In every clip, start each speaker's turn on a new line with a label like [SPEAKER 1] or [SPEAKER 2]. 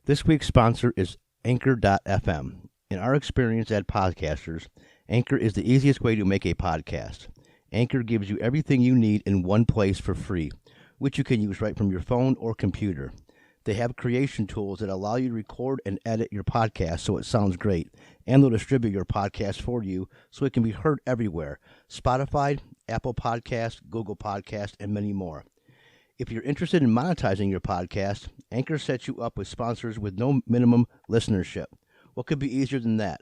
[SPEAKER 1] This week's sponsor is Anchor.fm. In our experience as podcasters, Anchor is the easiest way to make a podcast. Anchor gives you everything you need in one place for free, which you can use right from your phone or computer. They have creation tools that allow you to record and edit your podcast so it sounds great, and they'll distribute your podcast for you so it can be heard everywhere: Spotify, Apple Podcasts, Google Podcasts, and many more. If you're interested in monetizing your podcast, Anchor sets you up with sponsors with no minimum listenership. What could be easier than that?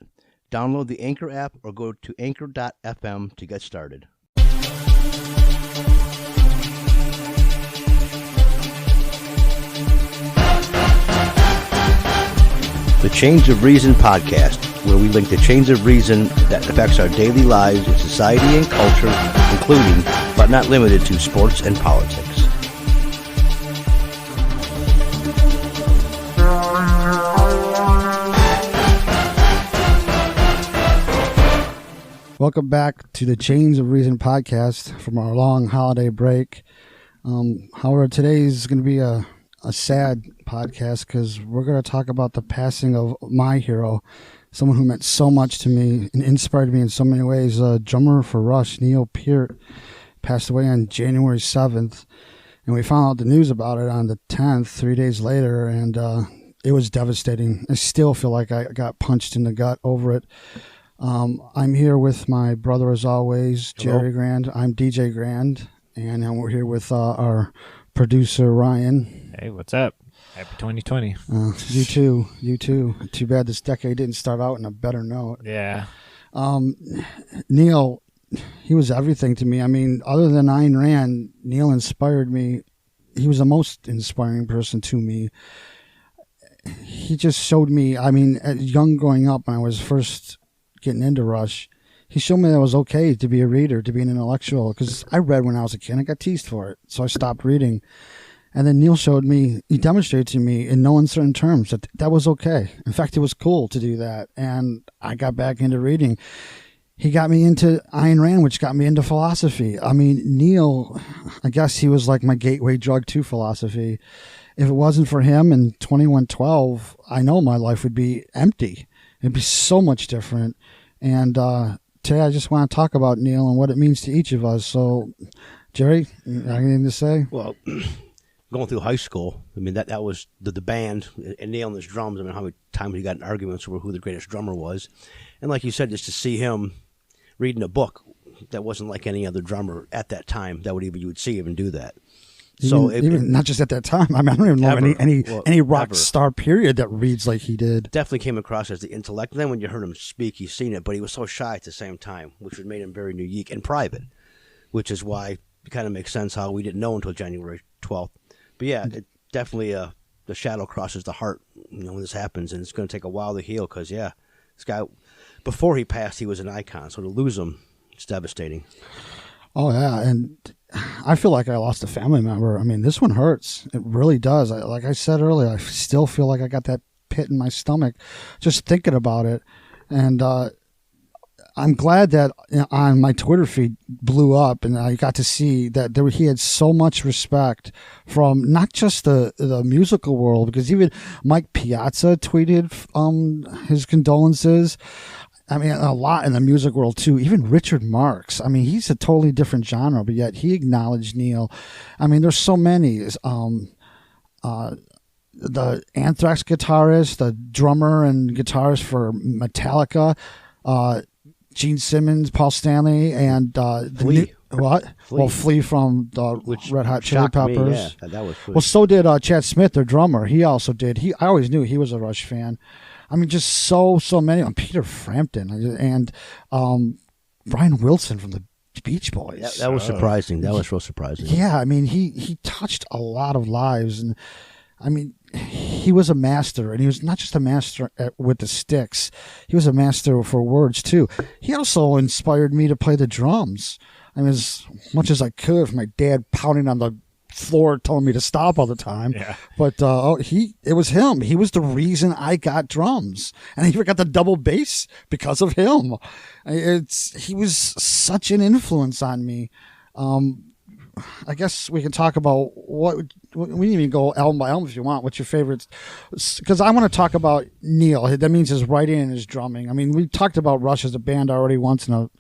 [SPEAKER 1] Download the Anchor app or go to anchor.fm to get started. The Chains of Reason podcast, where we link the chains of reason that affects our daily lives in society and culture, including, but not limited to, sports and politics.
[SPEAKER 2] Welcome back to the Chains of Reason podcast from our long holiday break. However, today is going to be a sad podcast because we're going to talk about the passing of my hero, someone who meant so much to me and inspired me in so many ways. Drummer for Rush, Neil Peart, passed away on January 7th, and we found out the news about it on the 10th, 3 days later, and it was devastating. I still feel like I got punched in the gut over it. I'm here with my brother, as always, Jerry Grand. I'm DJ Grand, and we're here with our producer, Ryan.
[SPEAKER 3] Hey, what's up? Happy 2020.
[SPEAKER 2] You too. Too bad this decade didn't start out on a better note.
[SPEAKER 3] Yeah.
[SPEAKER 2] Neil, he was everything to me. I mean, other than Ayn Rand, Neil inspired me. He was the most inspiring person to me. He just showed me, I mean, young growing up, when I was first getting into Rush, he showed me that it was okay to be a reader, to be an intellectual, because I read when I was a kid. I got teased for it, so I stopped reading. And then Neil showed me, he demonstrated to me in no uncertain terms that that was okay. In fact, it was cool to do that, and I got back into reading. He got me into Ayn Rand, which got me into philosophy. I mean, Neil, I guess he was like my gateway drug to philosophy. If it wasn't for him in 2112, I know my life would be empty. It'd be so much different. And today I just want to talk about Neil and what it means to each of us. So, Jerry, anything to say?
[SPEAKER 1] Well, going through high school, I mean, that was the band and Neil and his drums. I mean, how many times we got in arguments over who the greatest drummer was. And like you said, just to see him reading a book that wasn't like any other drummer at that time, that you would see him do that. So
[SPEAKER 2] even not just at that time. I mean, I don't even know any rock star period that reads like he did.
[SPEAKER 1] Definitely came across as the intellect. And then when you heard him speak, you've seen it, but he was so shy at the same time, which made him very unique and private, which is why it kind of makes sense how we didn't know until January 12th. But yeah, it definitely the shadow crosses the heart, when this happens, and it's going to take a while to heal because, yeah, this guy, before he passed, he was an icon. So to lose him, it's devastating.
[SPEAKER 2] Oh, yeah, and I feel like I lost a family member. I mean, this one hurts. It really does. Like I said earlier, I still feel like I got that pit in my stomach just thinking about it. And I'm glad that on my Twitter feed blew up and I got to see that he had so much respect from not just the musical world, because even Mike Piazza tweeted his condolences. I mean, a lot in the music world, too. Even Richard Marx. I mean, he's a totally different genre, but yet he acknowledged Neil. I mean, there's so many. The Anthrax guitarist, the drummer and guitarist for Metallica, Gene Simmons, Paul Stanley, and
[SPEAKER 1] Flea.
[SPEAKER 2] What?
[SPEAKER 1] Flea.
[SPEAKER 2] Well, Flea from the Red Hot Chili Peppers.
[SPEAKER 1] Yeah, that was Flea.
[SPEAKER 2] Well, so did Chad Smith, their drummer. He also did. I always knew he was a Rush fan. I mean, just so many. Peter Frampton and Brian Wilson from the Beach Boys.
[SPEAKER 1] That was surprising. That was real surprising.
[SPEAKER 2] Yeah, I mean, he touched a lot of lives, and I mean, he was a master, and he was not just a master with the sticks. He was a master for words too. He also inspired me to play the drums. I mean, as much as I could, from my dad pounding on the floor telling me to stop all the time. Yeah. But it was him. He was the reason I got drums, and I even got the double bass because of him. He was such an influence on me. I guess we can talk about what we can even go album by album if you want. What's your favorites? Because I want to talk about Neil. That means his writing and his drumming. I mean, we talked about Rush as a band already once in a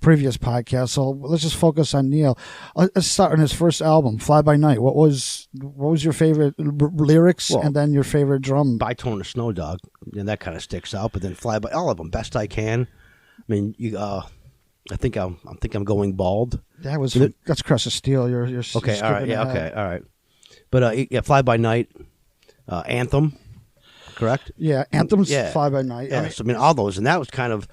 [SPEAKER 2] previous podcast, so let's just focus on Neil. Let's start on his first album, Fly By Night. What was your favorite lyrics, and then your favorite drum?
[SPEAKER 1] By Torn to Snow Dog, and that kind of sticks out. But then Fly By, all of them, Best I Can. I mean, I think I'm going bald.
[SPEAKER 2] That's Crest of Steel. You're
[SPEAKER 1] okay. All right. Yeah. Okay. All right. But yeah, Fly By Night, Anthem, correct?
[SPEAKER 2] Yeah, Anthem's Fly By Night.
[SPEAKER 1] Yeah. I mean, all those, and that was kind of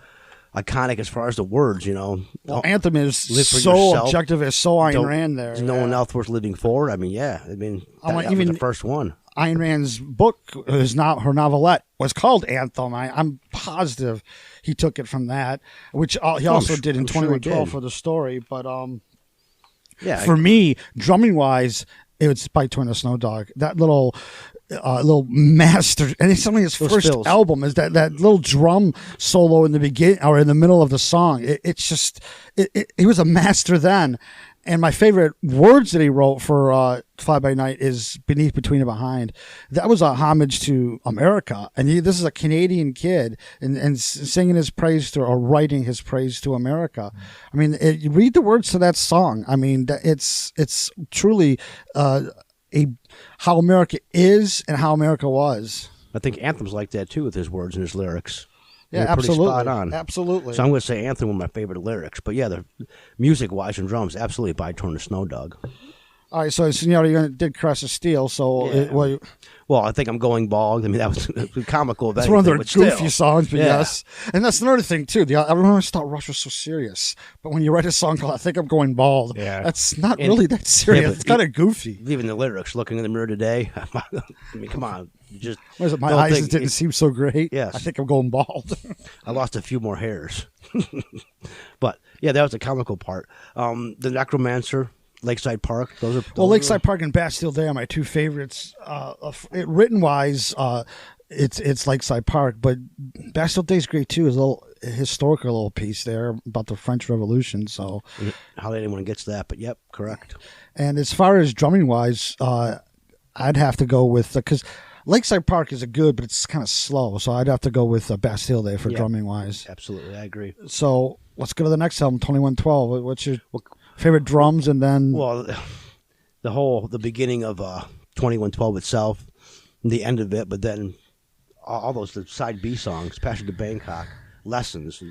[SPEAKER 1] iconic as far as the words, you know.
[SPEAKER 2] Well, Anthem is so objective, it's so Ayn Rand there.
[SPEAKER 1] There's no one else worth living for. I mean, yeah. I mean, that was the first one.
[SPEAKER 2] Ayn Rand's book is not her novelette was called Anthem. I'm positive he took it from that, which he also did in 2012 for the story. But for me, drumming wise, it was by Torn to Snow Dog. That little master, and it's only his first album. Is that little drum solo in the beginning or in the middle of the song? He was a master then. And my favorite words that he wrote for Fly By Night is Beneath, Between, and Behind. That was a homage to America. And this is a Canadian kid and singing his praise to, or writing his praise to America. I mean, read the words to that song. I mean, it's truly how America is and how America was.
[SPEAKER 1] I think Anthem's like that, too, with his words and his lyrics.
[SPEAKER 2] Yeah, absolutely.
[SPEAKER 1] Spot on.
[SPEAKER 2] Absolutely.
[SPEAKER 1] So I'm going to say Anthem, one of my favorite lyrics. But yeah, the music-wise and drums, absolutely by Torn to Snow Dog.
[SPEAKER 2] All right, so you did Crest of Steel, so...
[SPEAKER 1] Yeah. Well, I think I'm going bald. I mean, that was comical.
[SPEAKER 2] It's one of their goofy songs, but yes. And that's another thing, too. Everyone always thought Rush was so serious. But when you write a song called I Think I'm Going Bald, that's not really that serious. Yeah, it's kind of goofy.
[SPEAKER 1] Even the lyrics, looking in the mirror today, I mean, come on.
[SPEAKER 2] My eyes didn't seem so great.
[SPEAKER 1] Yes.
[SPEAKER 2] I think I'm going bald.
[SPEAKER 1] I lost a few more hairs. But, yeah, that was the comical part. The Necromancer... Lakeside Park.
[SPEAKER 2] Lakeside Park and Bastille Day are my two favorites. Written wise, it's Lakeside Park, but Bastille Day is great too. It's a little historical little piece there about the French Revolution. So
[SPEAKER 1] how anyone gets that, but yep, correct.
[SPEAKER 2] And as far as drumming wise, I'd have to go with because Lakeside Park is good, but it's kind of slow. So I'd have to go with Bastille Day for drumming wise.
[SPEAKER 1] Absolutely, I agree.
[SPEAKER 2] So let's go to the next album, 2112. What's your favorite drums, and then
[SPEAKER 1] the beginning of 2112 itself, the end of it, but then all those the side B songs, Passion to Bangkok, Lessons,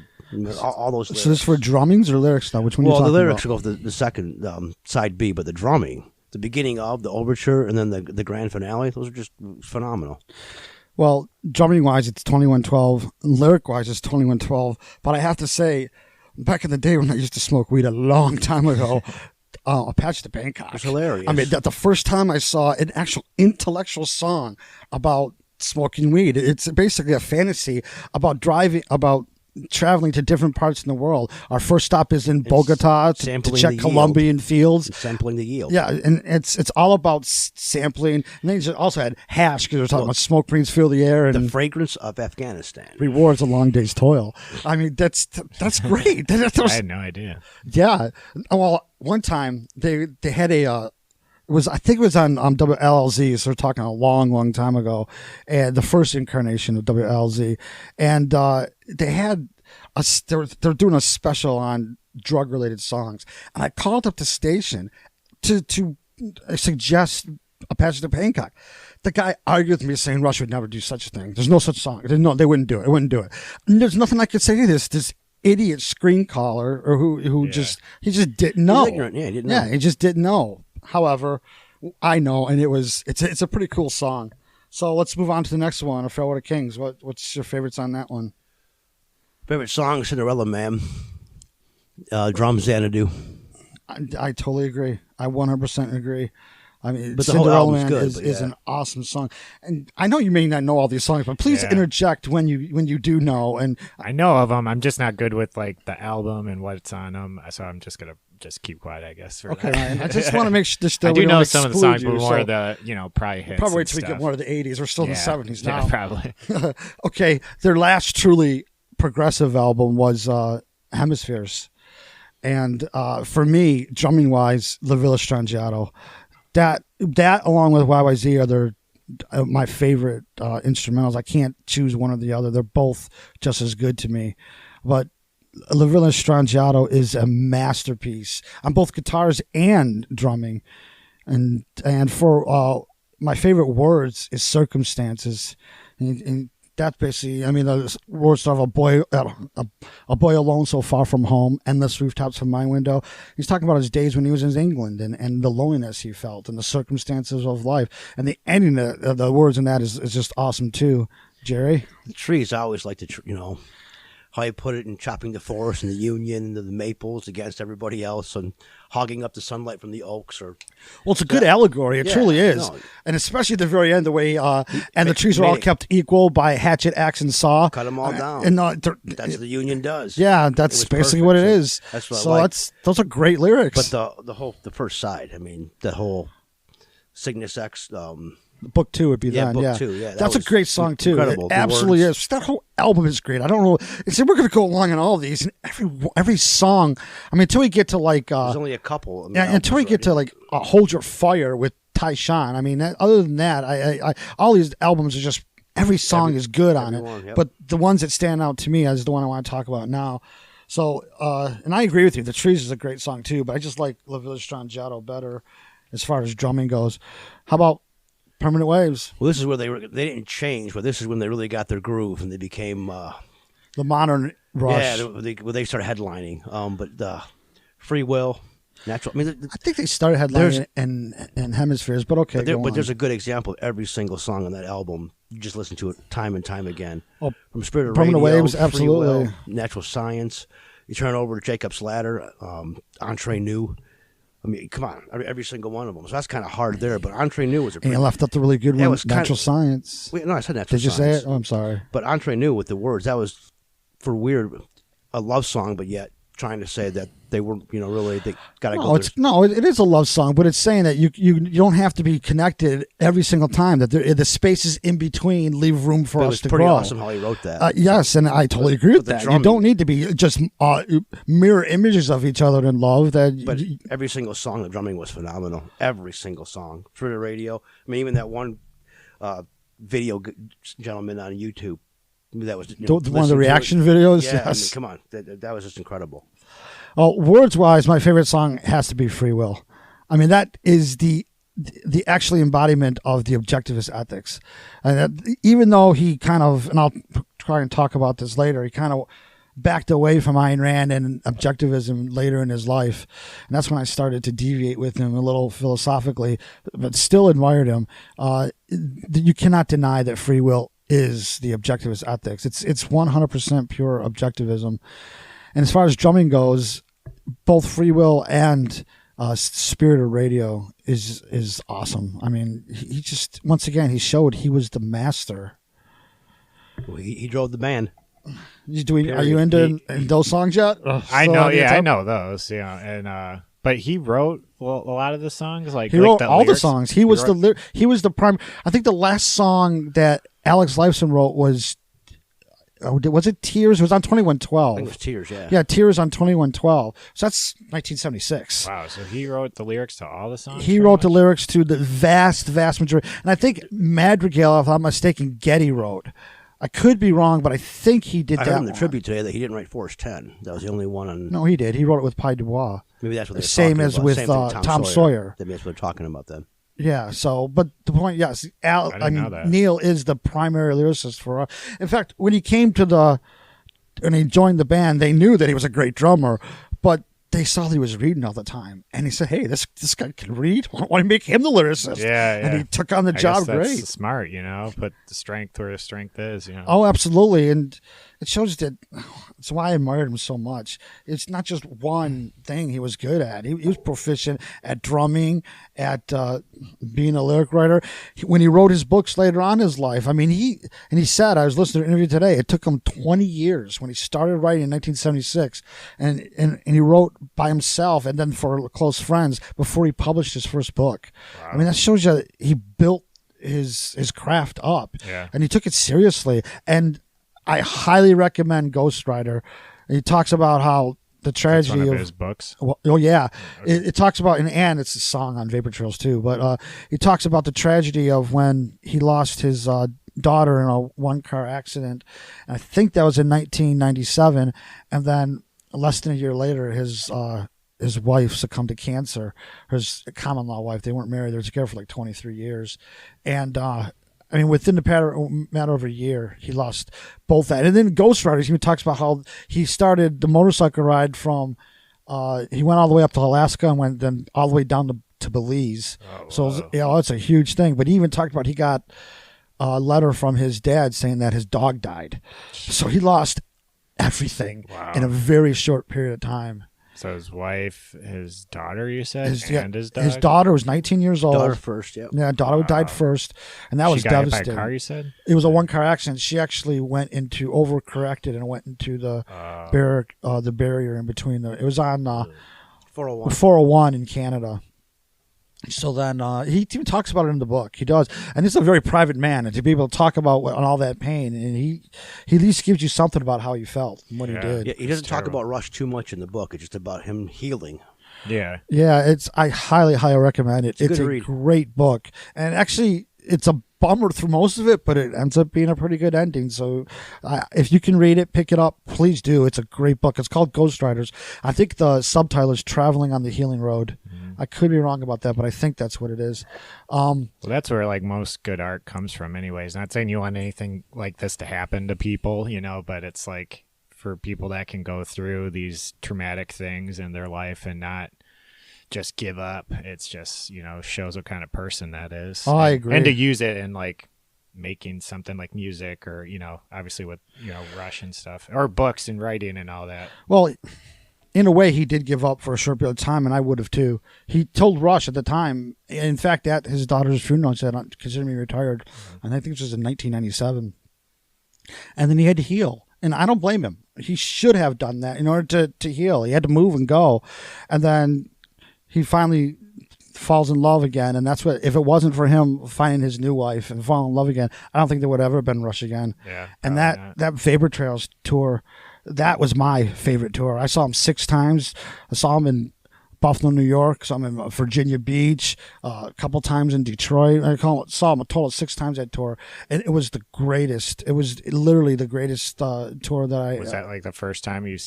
[SPEAKER 1] all those. Lyrics.
[SPEAKER 2] So this is for drummings or lyrics now? Which one?
[SPEAKER 1] Well, the lyrics go for the second side B, but the drumming, the beginning of the overture, and then the grand finale, those are just phenomenal.
[SPEAKER 2] Well, drumming wise, it's 2112. Lyric wise, it's 2112. But I have to say, back in the day when I used to smoke weed a long time ago, Passion to Bangkok.
[SPEAKER 1] It's hilarious.
[SPEAKER 2] I mean, the first time I saw an actual intellectual song about smoking weed, it's basically a fantasy about traveling to different parts in the world. Our first stop is in Bogota to check Colombian fields.
[SPEAKER 1] Sampling the yield.
[SPEAKER 2] Yeah, and it's all about sampling. And then you also had hash because we're talking about smoke brings fill the air. And
[SPEAKER 1] the fragrance of Afghanistan.
[SPEAKER 2] Rewards a long day's toil. I mean, that's great.
[SPEAKER 3] I had no idea.
[SPEAKER 2] Yeah. Well, one time they had I think it was on WLZ, so we're talking a long, long time ago, and the first incarnation of WLZ, and they had they're doing a special on drug-related songs, and I called up the station to suggest a Passion to Bangkok. The guy argued with me saying Rush would never do such a thing. There's no such song. No, they wouldn't do it. It wouldn't do it. And there's nothing I could say to this idiot screen caller or who he just didn't know.
[SPEAKER 1] He's ignorant. Yeah, he didn't know.
[SPEAKER 2] Yeah, he just didn't know. However, I know, and it's a pretty cool song. So let's move on to the next one, A Farewell to Kings. What's your favorites on that one?
[SPEAKER 1] Favorite song, Cinderella Man. Drum Xanadu.
[SPEAKER 2] I totally agree. I 100% agree. I mean,
[SPEAKER 1] but
[SPEAKER 2] Cinderella Man is an awesome song, and I know you may not know all these songs, but please interject when you do know. And
[SPEAKER 3] I know of them. I'm just not good with like the album and what's on them, so I'm just gonna keep quiet, I guess.
[SPEAKER 2] Okay, Ryan. I just want to make sure.
[SPEAKER 3] I do know some of the songs, but more of the probably hits.
[SPEAKER 2] Probably wait till we get more of the '80s. We're still in the '70s now.
[SPEAKER 3] Yeah, probably.
[SPEAKER 2] Okay, their last truly progressive album was Hemispheres. And for me, drumming wise, La Villa Strangiato, that along with YYZ are my favorite instrumentals. I can't choose one or the other. They're both just as good to me. But La Villa Strangiato is a masterpiece on both guitars and drumming. And for my favorite words is circumstances. And that's basically, I mean, the words of a boy alone so far from home, endless rooftops from my window. He's talking about his days when he was in England and the loneliness he felt and the circumstances of life. And the ending of the words in that is just awesome too. Jerry?
[SPEAKER 1] The trees, I always like to, how you put it in chopping the forest and the union and the maples against everybody else and hogging up the sunlight from the oaks. Well,
[SPEAKER 2] it's a good allegory. It truly is. No. And especially at the very end, the way, and the trees are all kept equal by hatchet, axe, and saw.
[SPEAKER 1] Cut them all down.
[SPEAKER 2] And
[SPEAKER 1] that's what the union does.
[SPEAKER 2] Yeah, that's basically what it is.
[SPEAKER 1] That's what I like.
[SPEAKER 2] Those are great lyrics.
[SPEAKER 1] But the first side, I mean, the whole Cygnus X,
[SPEAKER 2] Book 2 would be
[SPEAKER 1] book
[SPEAKER 2] yeah.
[SPEAKER 1] 2, yeah.
[SPEAKER 2] That's a great song too.
[SPEAKER 1] Incredible.
[SPEAKER 2] It absolutely is. That whole album is great. I don't know. We're going to go along in all of these, and every song. I mean, until we get to
[SPEAKER 1] there's only a couple.
[SPEAKER 2] Until we get to Hold Your Fire with Tyshawn. I mean, other than that, I all these albums are just every song is good on it.
[SPEAKER 1] Yep.
[SPEAKER 2] But the ones that stand out to me is the one I want to talk about now. So, and I agree with you. The Trees is a great song too, but I just like La Villa Strangiato better as far as drumming goes. How about Permanent Waves?
[SPEAKER 1] Well, this is where they didn't change, but this is when they really got their groove and they became
[SPEAKER 2] the modern rush.
[SPEAKER 1] Yeah, they started headlining. But Free Will, Natural. I mean,
[SPEAKER 2] I think they started headlining in Hemispheres, but okay.
[SPEAKER 1] But there's a good example of every single song on that album. You just listen to it time and time again.
[SPEAKER 2] Oh,
[SPEAKER 1] from Spirit of
[SPEAKER 2] Permanent
[SPEAKER 1] Radio,
[SPEAKER 2] Waves, absolutely.
[SPEAKER 1] Free Will, Natural Science. You turn over to Jacob's Ladder, Entre Nous. I mean, come on, every single one of them. So that's kind of hard there. But Entre Nous was a pretty...
[SPEAKER 2] And you left out the really good one, Natural Science.
[SPEAKER 1] Wait, no, I said Natural Science.
[SPEAKER 2] Did you say it? Oh, I'm sorry.
[SPEAKER 1] But Entre Nous with the words, that was a love song, but yet trying to say that they weren't, really, they got to go there.
[SPEAKER 2] It is a love song, but it's saying that you don't have to be connected every single time, that the spaces in between leave room for us to grow.
[SPEAKER 1] It was pretty awesome how he wrote that.
[SPEAKER 2] Yes, and I totally agree with that. You don't need to be just mirror images of each other in love.
[SPEAKER 1] But every single song, the drumming was phenomenal. Every single song. Through the radio. I mean, even that one video gentleman on YouTube. That was
[SPEAKER 2] one of the reaction videos.
[SPEAKER 1] Yeah,
[SPEAKER 2] yes.
[SPEAKER 1] I mean, come on, that was just incredible.
[SPEAKER 2] Words wise, my favorite song has to be Free Will. I mean, that is the actually embodiment of the objectivist ethics. And even though he kind of, and I'll try and talk about this later, he kind of backed away from Ayn Rand and objectivism later in his life. And that's when I started to deviate with him a little philosophically, but still admired him. You cannot deny that free will is the objectivist ethics. It's 100% pure objectivism. And as far as drumming goes, both Free Will and Spirit of Radio is awesome. I mean, he just, once again, he showed he was the master.
[SPEAKER 1] Well, he drove the band.
[SPEAKER 2] Are you into those songs yet?
[SPEAKER 3] I know those. Yeah, and but he wrote a lot of the songs. He
[SPEAKER 2] wrote all the songs. He was the prime. I think the last song that Alex Lifeson wrote was it Tears? It was on 2112.
[SPEAKER 1] I think it was Tears, yeah.
[SPEAKER 2] Yeah, Tears on 2112. So that's 1976.
[SPEAKER 3] Wow, so he wrote the lyrics to all the songs?
[SPEAKER 2] He wrote the lyrics to the vast majority. And I think Madrigal, if I'm not mistaken, Getty wrote. I could be wrong, but I think he did that.
[SPEAKER 1] I heard in the tribute today that he didn't write Force 10. That was the only one on...
[SPEAKER 2] No, he did. He wrote it with Pi Dubois.
[SPEAKER 1] Maybe that's what they're
[SPEAKER 2] talking
[SPEAKER 1] about.
[SPEAKER 2] Same as with Tom Sawyer.
[SPEAKER 1] Maybe that's what they're talking about then.
[SPEAKER 2] Yeah, so, but the point, yes, Neil is the primary lyricist for us. In fact, when he came when he joined the band, they knew that he was a great drummer, but they saw that he was reading all the time. And he said, hey, this guy can read. Why don't I make him the lyricist?
[SPEAKER 3] Yeah.
[SPEAKER 2] And he took on the job great.
[SPEAKER 3] That's smart, put the strength where the strength is,
[SPEAKER 2] Oh, absolutely. And it shows that it's why I admired him so much. It's not just one thing he was good at. He was proficient at drumming, at being a lyric writer. When he wrote his books later on in his life, I mean, he said, I was listening to an interview today, it took him 20 years when he started writing in 1976, and he wrote by himself and then for close friends before he published his first book. Wow. I mean, that shows you that he built his craft up, and he took it seriously. And I highly recommend Ghostwriter. He talks about how the tragedy
[SPEAKER 3] one of
[SPEAKER 2] of
[SPEAKER 3] his books.
[SPEAKER 2] Well, oh yeah, it talks about and it's a song on Vapor Trails too. But it talks about the tragedy of when he lost his daughter in a one-car accident. And I think that was in 1997, and then less than a year later, his wife succumbed to cancer. His common law wife. They weren't married. They were together for like 23 years, and I mean, within the matter of a year, he lost both that. And then Ghost Riders, he talks about how he started the motorcycle ride from, he went all the way up to Alaska and went then all the way down to Belize.
[SPEAKER 3] Oh,
[SPEAKER 2] so,
[SPEAKER 3] wow.
[SPEAKER 2] it's a huge thing. But he even talked about he got a letter from his dad saying that his dog died. So he lost everything in a very short period of time.
[SPEAKER 3] So his wife, his daughter, you said, his dog?
[SPEAKER 2] His daughter was 19 years old.
[SPEAKER 1] Daughter first, yeah.
[SPEAKER 2] Yeah, daughter died first, and that was
[SPEAKER 3] got
[SPEAKER 2] devastating.
[SPEAKER 3] hit by a car, you said?
[SPEAKER 2] It was a one-car accident. She actually went into overcorrected and went into the barrier in between the. It was on 401 in Canada. So then he even talks about it in the book. He does, and he's a very private man, and to be able to talk about all that pain, and he at least gives you something about how he felt and what he did.
[SPEAKER 1] Yeah, he doesn't talk about Rush too much in the book. It's just about him healing.
[SPEAKER 3] Yeah.
[SPEAKER 2] Yeah, I highly recommend it. It's a
[SPEAKER 1] read.
[SPEAKER 2] great book, and actually, it's a bummer through most of it, but it ends up being a pretty good ending. So if you can read it, pick it up, please do. It's a great book. It's called Ghost Riders. I think the subtitle is Traveling on the Healing Road. I could be wrong about that, but I think that's what it is.
[SPEAKER 3] Well, that's where like most good art comes from anyways. Not saying you want anything like this to happen to people, but it's like for people that can go through these traumatic things in their life and not just give up. It's just, shows what kind of person that is.
[SPEAKER 2] Oh, I agree.
[SPEAKER 3] And to use it in like making something like music or, obviously with, Rush and stuff or books and writing and all that.
[SPEAKER 2] Well, in a way, he did give up for a short period of time, and I would have too. He told Rush at the time, in fact, at his daughter's funeral, he said, consider me retired. And I think this was in 1997. And then he had to heal. And I don't blame him. He should have done that in order to heal. He had to move and go. And then he finally falls in love again, and that's what. If it wasn't for him finding his new wife and falling in love again, I don't think there would ever have been Rush again.
[SPEAKER 3] Yeah,
[SPEAKER 2] and that Vapor Trails tour, that was my favorite tour. I saw him 6 times. I saw him in Buffalo, New York. Saw him in Virginia Beach. A couple times in Detroit. Saw him a total of 6 times that tour, and it was the greatest. It was literally the greatest tour that I.
[SPEAKER 3] Was that like the first time you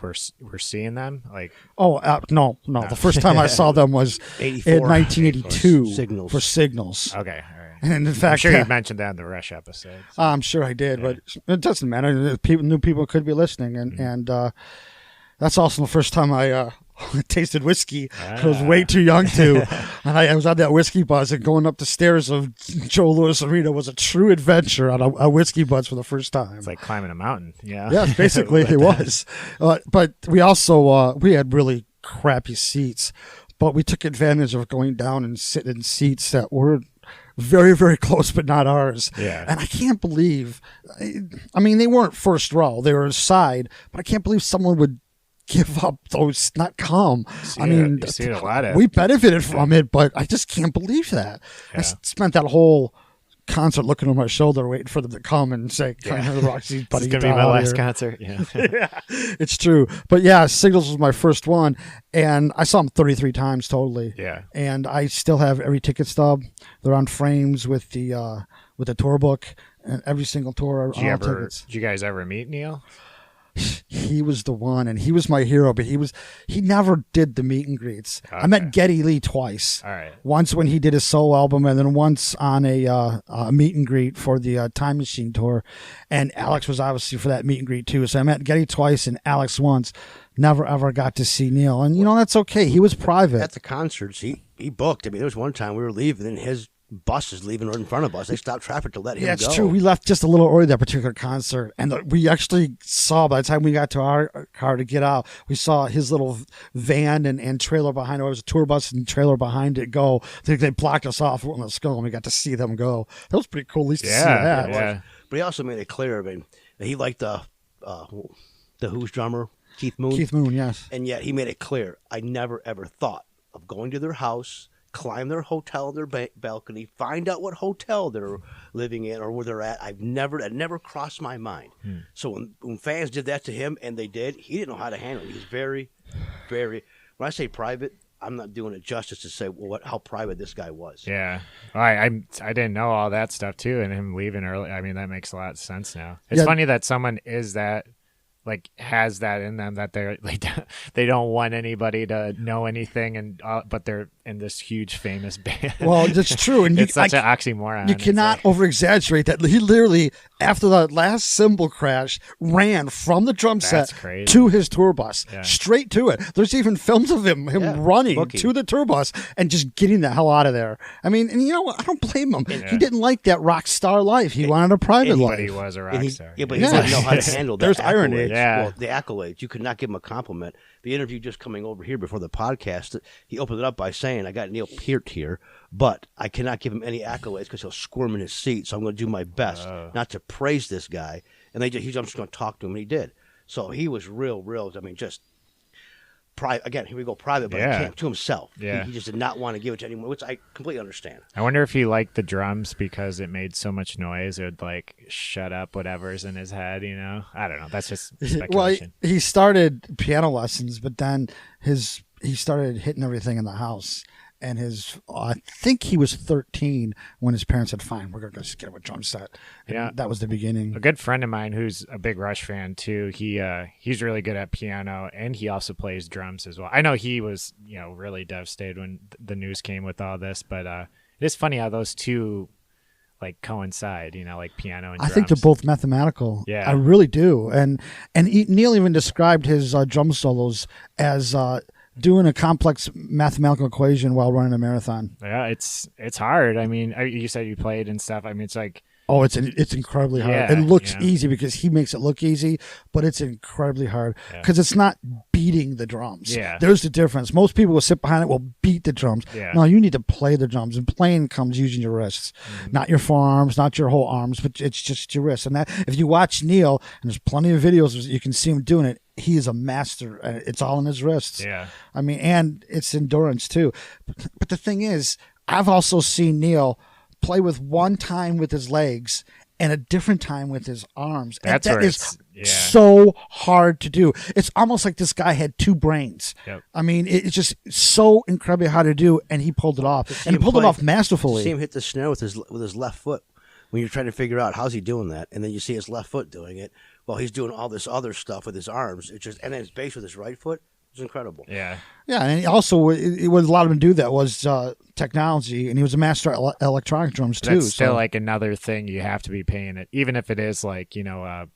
[SPEAKER 3] were seeing them? Like
[SPEAKER 2] no. The first time I saw them was in 1982 for Signals.
[SPEAKER 3] Okay, all right.
[SPEAKER 2] And in fact,
[SPEAKER 3] I'm sure you mentioned that in the Rush episode. So.
[SPEAKER 2] I'm sure I did, but it doesn't matter. New people could be listening, and that's also the first time I tasted whiskey. I was way too young to, and I was on that whiskey buzz, and going up the stairs of Joe Louis Arena was a true adventure on a whiskey buzz for the first time.
[SPEAKER 3] It's like climbing a mountain. Yeah,
[SPEAKER 2] yeah, basically it was. But we also we had really crappy seats, but we took advantage of going down and sitting in seats that were very, very close, but not ours.
[SPEAKER 3] Yeah.
[SPEAKER 2] And I can't believe, I mean, they weren't first row, they were side, but I can't believe someone would give up those, not come. I mean,
[SPEAKER 3] you see it a lot of.
[SPEAKER 2] We benefited from it, but I just can't believe that. Yeah. I spent that whole concert looking over my shoulder, waiting for them to come and say, "Come here, Roxy, buddy."
[SPEAKER 3] It's gonna be my last concert. Yeah.
[SPEAKER 2] Yeah, it's true. But yeah, Signals was my first one, and I saw them 33 times totally.
[SPEAKER 3] Yeah.
[SPEAKER 2] And I still have every ticket stub. They're on frames with the tour book, and every single tour. Tickets.
[SPEAKER 3] Did you guys ever meet Neil?
[SPEAKER 2] He was the one, and he was my hero, but he never did the meet and greets. Okay. I met Geddy Lee twice.
[SPEAKER 3] All right.
[SPEAKER 2] Once when he did his solo album, and then once on a meet and greet for the Time Machine tour. And Alex was obviously for that meet and greet too. So I met Geddy twice and Alex once. Never ever got to see Neil, and that's okay. He was private
[SPEAKER 1] at the concerts. He booked. I mean, there was one time we were leaving, and his bus is leaving right in front of us. They stopped traffic to let him go.
[SPEAKER 2] Yeah, it's true. We left just a little early that particular concert, and we actually saw, by the time we got to our car to get out, we saw his little van and trailer behind it. It was a tour bus and trailer behind it go. They blocked us off. We wouldn't go, and we got to see them go. That was pretty cool, at least to see that.
[SPEAKER 3] Yeah.
[SPEAKER 1] But he also made it clear, I mean, that he liked the Who's drummer, Keith Moon.
[SPEAKER 2] Keith Moon, yes.
[SPEAKER 1] And yet he made it clear, I never, ever thought of going to their house, climb their hotel, their balcony, find out what hotel they're living in or where they're at. It never crossed my mind. So when fans did that to him, and they did, he didn't know how to handle it. He was very, very, when I say private, I'm not doing it justice to say how private this guy was.
[SPEAKER 3] Yeah, I didn't know all that stuff too, and him leaving early. I mean, that makes a lot of sense now. It's funny that someone is that, like, has that in them, that they don't want anybody to know anything, and but they're in this huge famous band.
[SPEAKER 2] Well, that's true, and
[SPEAKER 3] it's such an oxymoron.
[SPEAKER 2] You cannot over exaggerate that. He literally, after the last cymbal crash, ran from the drum set to his tour bus, straight to it. There's even films of him running to the tour bus and just getting the hell out of there. I mean, and you know what? I don't blame him. He didn't like that rock star life. He wanted a private life.
[SPEAKER 3] He was a rock star.
[SPEAKER 1] Yeah, but he didn't know how to handle that.
[SPEAKER 2] There's irony.
[SPEAKER 3] Yeah.
[SPEAKER 1] Well, the accolades. You could not give him a compliment. The interview just coming over here before the podcast, he opened it up by saying, I got Neil Peart here, but I cannot give him any accolades because he'll squirm in his seat, so I'm going to do my best not to praise this guy. And I'm just going to talk to him, and he did. So he was real, I mean, just private. Again, here we go, private, but he came to himself.
[SPEAKER 3] Yeah.
[SPEAKER 1] He just did not want to give it to anyone, which I completely understand.
[SPEAKER 3] I wonder if he liked the drums because it made so much noise. It would, like, shut up whatever's in his head, you know? I don't know. That's just speculation.
[SPEAKER 2] Well, he started piano lessons, but then he started hitting everything in the house. And I think he was 13 when his parents said, fine, we're going to just get him a drum set. And that was the beginning.
[SPEAKER 3] A good friend of mine who's a big Rush fan too, he's really good at piano, and he also plays drums as well. I know he was, really devastated when the news came with all this, but it is funny how those two, like, coincide, like piano and drums.
[SPEAKER 2] I think they're both mathematical.
[SPEAKER 3] Yeah.
[SPEAKER 2] I really do. And Neil even described his drum solos as doing a complex mathematical equation while running a marathon.
[SPEAKER 3] Yeah, it's hard. I mean, you said you played and stuff. I mean, it's like...
[SPEAKER 2] Oh, it's incredibly hard.
[SPEAKER 3] Yeah,
[SPEAKER 2] it looks easy because he makes it look easy, but it's incredibly hard because it's not beating the drums.
[SPEAKER 3] Yeah.
[SPEAKER 2] There's the difference. Most people will sit behind it, will beat the drums.
[SPEAKER 3] Yeah.
[SPEAKER 2] No, you need to play the drums, and playing comes using your wrists, not your forearms, not your whole arms, but it's just your wrists. And that, if you watch Neil, and there's plenty of videos, you can see him doing it. He is a master. It's all in his wrists.
[SPEAKER 3] Yeah.
[SPEAKER 2] I mean, and it's endurance too. But the thing is, I've also seen Neil play with one time with his legs and a different time with his arms.
[SPEAKER 3] That
[SPEAKER 2] is so hard to do. It's almost like this guy had two brains.
[SPEAKER 3] Yep.
[SPEAKER 2] I mean, it's just so incredibly hard to do, and he pulled it off. And he pulled it off masterfully.
[SPEAKER 1] You see him hit the snare with his left foot when you're trying to figure out how's he doing that, and then you see his left foot doing it while he's doing all this other stuff with his arms. And then his bass with his right foot. It's incredible.
[SPEAKER 3] Yeah.
[SPEAKER 2] Yeah, and also what allowed him to do that was technology, and he was a master at electronic drums too.
[SPEAKER 3] That's still like another thing you have to be paying it, even if it is like,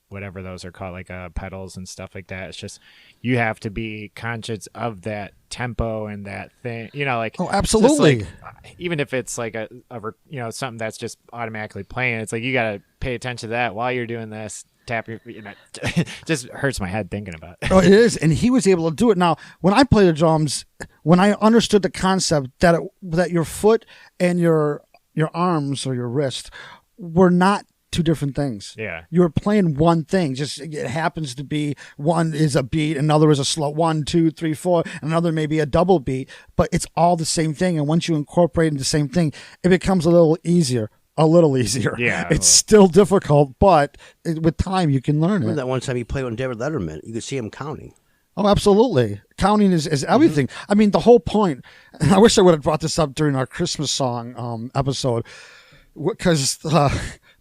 [SPEAKER 3] whatever those are called, like pedals and stuff like that. It's just, you have to be conscious of that tempo and that thing, like.
[SPEAKER 2] Oh, absolutely.
[SPEAKER 3] Like, even if it's like a something that's just automatically playing, it's like you got to pay attention to that while you're doing this. Tap your, just hurts my head thinking about it.
[SPEAKER 2] Oh, it is, and he was able to do it. Now, when I play the drums, when I understood the concept that your foot and your arms or your wrist were not two different things.
[SPEAKER 3] Yeah,
[SPEAKER 2] you were playing one thing. Just it happens to be one is a beat, another is a slow 1, 2, 3, 4, another may be a double beat, but it's all the same thing. And once you incorporate into the same thing, it becomes a little easier.
[SPEAKER 3] Yeah,
[SPEAKER 2] it's still difficult, but with time you can learn it.
[SPEAKER 1] Remember that one time he played on David Letterman? You could see him counting.
[SPEAKER 2] Oh, absolutely. Counting is everything. I mean, the whole point. And I wish I would have brought this up during our Christmas song episode, because the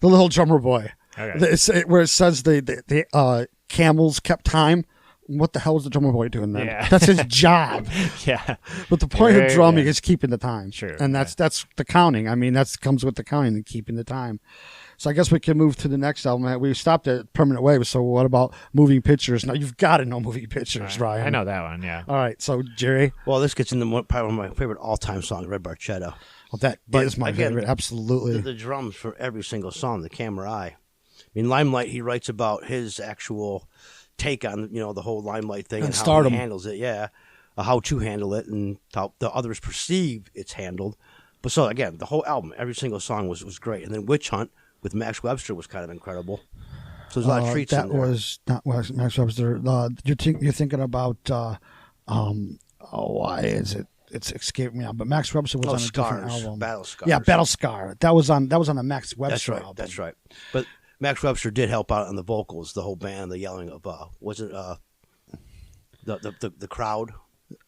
[SPEAKER 2] little drummer boy, where it says the camels kept time. What the hell is the drummer boy doing then?
[SPEAKER 3] Yeah.
[SPEAKER 2] That's his job.
[SPEAKER 3] Yeah.
[SPEAKER 2] But the point of drumming is keeping the time.
[SPEAKER 3] Sure.
[SPEAKER 2] And that's the counting. I mean, that comes with the counting and keeping the time. So I guess we can move to the next album. We stopped at Permanent Wave. So what about Moving Pictures? Now, you've got to know Moving Pictures, Ryan.
[SPEAKER 3] I know that one, yeah.
[SPEAKER 2] All right. So, Jerry?
[SPEAKER 1] Well, this gets into probably one of my favorite all-time songs, Red Barchetta.
[SPEAKER 2] Well, that is my favorite. Absolutely.
[SPEAKER 1] The drums for every single song, the camera eye. I mean, Limelight, he writes about his actual take on the whole Limelight thing and how
[SPEAKER 2] Stardom.
[SPEAKER 1] he handles it, how to handle it and how the others perceive it's handled. But so again, the whole album, every single song was great, and then Witch Hunt with Max Webster was kind of incredible. So there's a lot of treats in there.
[SPEAKER 2] That was not Max Webster. You're thinking about why is it? it's escaping me now. But Max Webster was on a different album.
[SPEAKER 1] Battle Scars.
[SPEAKER 2] Yeah, Battle Scar. That was on the Max Webster album.
[SPEAKER 1] That's right. But Max Webster did help out on the vocals, the whole band, the yelling of was it the crowd?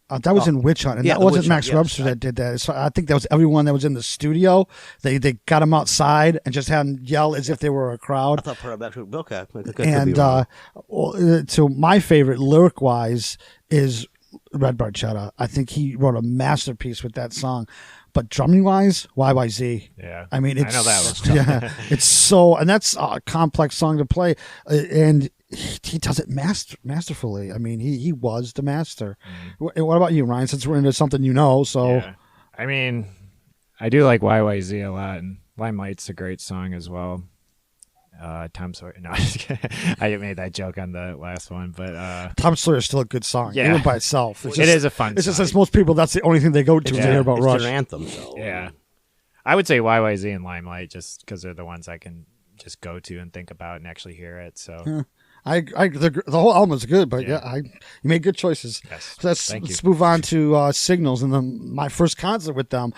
[SPEAKER 2] That was in Witch Hunt, and that wasn't Max Webster that did that. So I think that was everyone that was in the studio. They got him outside and just had him yell as if they were a crowd.
[SPEAKER 1] I thought part of Max Webster. Okay,
[SPEAKER 2] and so my favorite lyric wise is Red Barchetta. I think he wrote a masterpiece with that song. But drumming wise, YYZ.
[SPEAKER 3] Yeah,
[SPEAKER 1] I
[SPEAKER 3] know that was tough.
[SPEAKER 2] Yeah, it's so, and that's a complex song to play, and he does it masterfully. I mean, he was the master. What about you, Ryan? Since we're into something so
[SPEAKER 3] yeah. I mean, I do like YYZ a lot, and Limelight's a great song as well. Tom Sawyer. No, I made that joke on the last one, but
[SPEAKER 2] Tom Sawyer is still a good song, even by itself.
[SPEAKER 3] It is a fun.
[SPEAKER 2] It's just as most people, that's the only thing they go to when they hear about Rush.
[SPEAKER 1] It's their anthem. So.
[SPEAKER 3] Yeah, I would say YYZ and Limelight just because they're the ones I can just go to and think about and actually hear it. So.
[SPEAKER 2] Yeah. The whole album is good, but you made good choices.
[SPEAKER 3] Yes.
[SPEAKER 2] So let's move on to Signals and my first concert with them.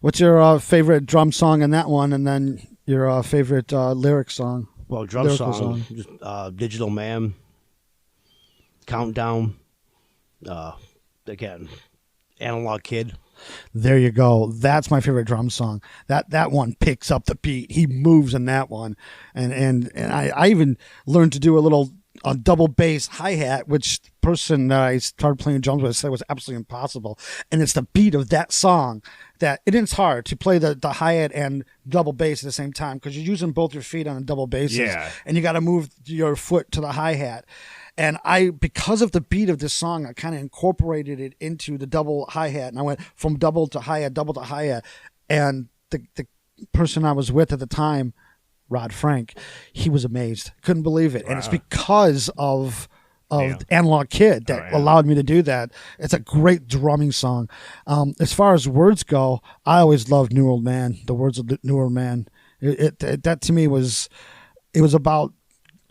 [SPEAKER 2] What's your favorite drum song in that one, and then your favorite lyric song?
[SPEAKER 1] Well, drum song. Just, Digital Man, Countdown, again, Analog Kid.
[SPEAKER 2] There you go. That's my favorite drum song. That one picks up the beat. He moves in that one, and I even learned to do a double bass hi-hat, which person that I started playing drums with said was absolutely impossible. And it's the beat of that song that it's hard to play the hi-hat and double bass at the same time because you're using both your feet on the double basses, and you got to move your foot to the hi-hat. And because of the beat of this song, I kind of incorporated it into the double hi-hat, and I went from double to hi-hat. And the person I was with at the time, Rod Frank, he was amazed, couldn't believe it. Wow. And it's because of Analog Kid that allowed me to do that. It's a great drumming song. As far as words go, I always loved New Old Man, the words of the New Old Man. That to me was about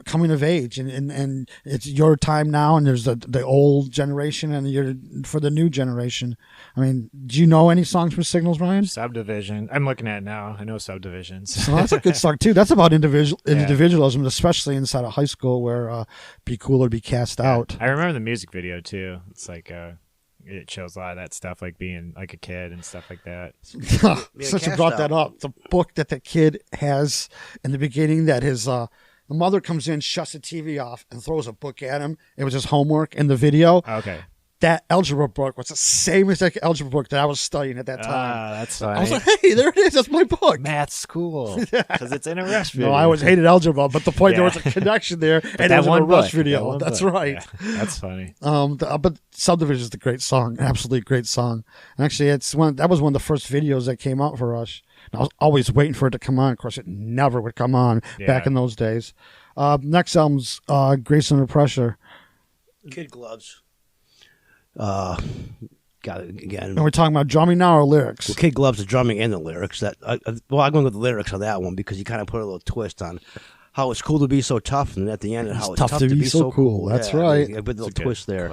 [SPEAKER 2] coming of age, and it's your time now, and there's the old generation and you're for the new generation. I mean, do you know any songs from Signals, Ryan?
[SPEAKER 3] Subdivision. I'm looking at it now. I know Subdivisions.
[SPEAKER 2] So that's a good song too. That's about individualism, especially inside of high school where be cool or be cast out.
[SPEAKER 3] I remember the music video too. It's like it shows a lot of that stuff, like being like a kid and stuff like that.
[SPEAKER 2] Since you brought that up, the book that the kid has in the beginning, that his the mother comes in, shuts the TV off, and throws a book at him. It was his homework in the video.
[SPEAKER 3] Okay.
[SPEAKER 2] That algebra book was the same exact algebra book that I was studying at that time.
[SPEAKER 3] That's funny.
[SPEAKER 2] I was like, hey, there it is. That's my book.
[SPEAKER 3] Math's cool. Because it's in a Rush video.
[SPEAKER 2] No, I always hated algebra, but the point there was a connection there, and it was in a Rush video. That's right.
[SPEAKER 3] Yeah, that's funny.
[SPEAKER 2] But Subdivision is a great song. Absolutely great song. And actually, that was one of the first videos that came out for Rush. And I was always waiting for it to come on. Of course, it never would come on back in those days. Next album's Grace Under Pressure.
[SPEAKER 1] Kid Gloves. Got it again.
[SPEAKER 2] And we're talking about drumming now or lyrics?
[SPEAKER 1] Well, Kid Gloves, the drumming and the lyrics. I'm going with the lyrics on that one because you kind of put a little twist on how it's cool to be so tough, and at the end, how it's tough to be so cool.
[SPEAKER 2] That's right.
[SPEAKER 1] A bit of a twist there.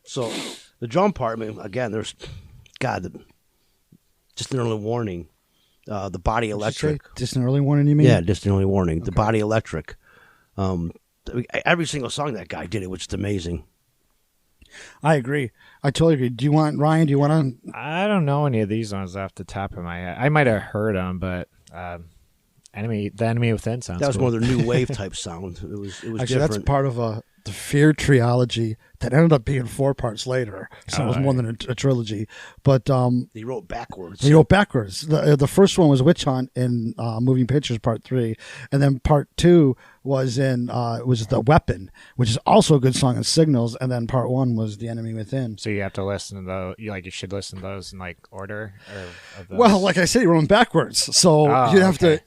[SPEAKER 1] So the drum part, I mean, again, there's just an early warning. The Body Electric.
[SPEAKER 2] Just an early warning, you mean?
[SPEAKER 1] Yeah, just an early warning. Okay. The Body Electric. Every single song that guy did, it was just amazing.
[SPEAKER 2] I agree. I totally agree. Ryan, do you want to?
[SPEAKER 3] I don't know any of these ones off the top of my head. I might have heard them, but The Enemy Within sounds
[SPEAKER 1] That was
[SPEAKER 3] cool.
[SPEAKER 1] more their new wave type sound. It was
[SPEAKER 2] Actually,
[SPEAKER 1] different.
[SPEAKER 2] That's part of the Fear trilogy that ended up being 4 parts later. So it was more than a trilogy. But
[SPEAKER 1] he wrote backwards.
[SPEAKER 2] The first one was Witch Hunt in Moving Pictures Part 3, and then Part 2 was The Weapon, which is also a good song in Signals, and then Part 1 was The Enemy Within.
[SPEAKER 3] So you have to listen to those. You should listen to those in order. Of those.
[SPEAKER 2] Well, like I said, he wrote them backwards. So you have to.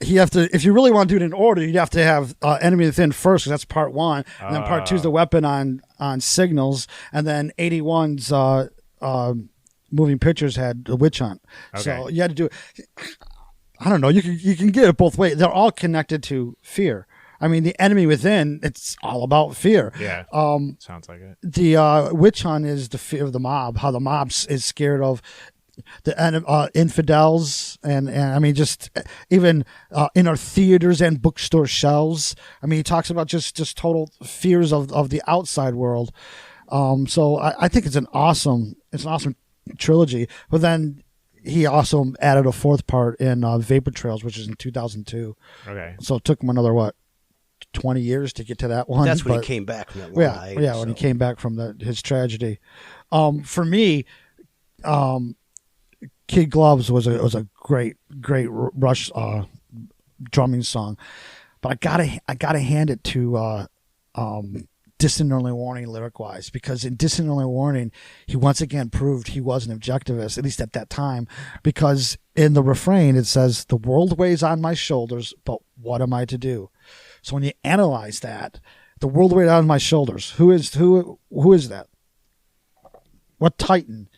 [SPEAKER 2] If you really want to do it in order, you'd have to have Enemy Within first, because that's Part 1, and then Part 2 is The Weapon on Signals, and then 81's Moving Pictures had The Witch Hunt. Okay. So you had to do it. I don't know. You can get it both ways. They're all connected to Fear. I mean, The Enemy Within, it's all about fear.
[SPEAKER 3] Yeah. Sounds like it.
[SPEAKER 2] The Witch Hunt is the fear of the mob, how the mob is scared of the infidels, and I mean, just even in our theaters and bookstore shelves. I mean, he talks about just total fears of the outside world. So I think it's an awesome trilogy. But then he also added a fourth part in Vapor Trails, which is in 2002.
[SPEAKER 3] Okay.
[SPEAKER 2] So it took him another 20 years to get to that one.
[SPEAKER 1] That's when he came back from that one.
[SPEAKER 2] When he came back from his tragedy. For me, Kid Gloves was a great Rush drumming song, but I gotta hand it to Distant Early Warning lyric wise, because in Distant Early Warning he once again proved he was an objectivist, at least at that time, because in the refrain it says, "The world weighs on my shoulders, but what am I to do?" So when you analyze that, the world weighs on my shoulders. Who is that? What titan?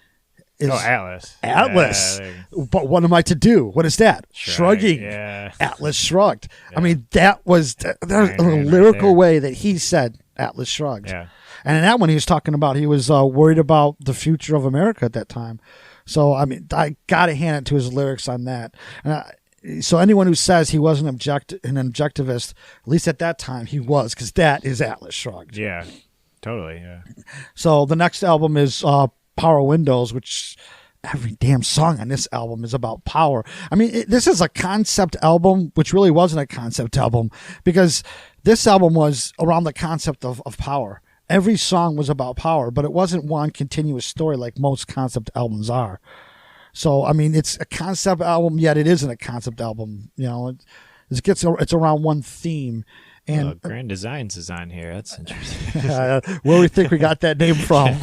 [SPEAKER 3] Atlas.
[SPEAKER 2] Atlas. But what am I to do? What is that? Shrugging.
[SPEAKER 3] Yeah.
[SPEAKER 2] Atlas shrugged. Yeah. I mean, that was a lyrical way that he said Atlas shrugged.
[SPEAKER 3] Yeah.
[SPEAKER 2] And in that one, he was talking about, he was worried about the future of America at that time. So, I mean, I got to hand it to his lyrics on that. So anyone who says he wasn't an objectivist, at least at that time, he was, because that is Atlas shrugged.
[SPEAKER 3] Yeah, totally, yeah.
[SPEAKER 2] So the next album is Power Windows, which every damn song on this album is about power. I mean, this is a concept album, which really wasn't a concept album, because this album was around the concept of power. Every song was about power, but it wasn't one continuous story like most concept albums are. So, I mean, it's a concept album, yet it isn't a concept album. You know, it's around one theme. And
[SPEAKER 3] Grand Designs is on here. That's interesting.
[SPEAKER 2] Where do we think we got that name from?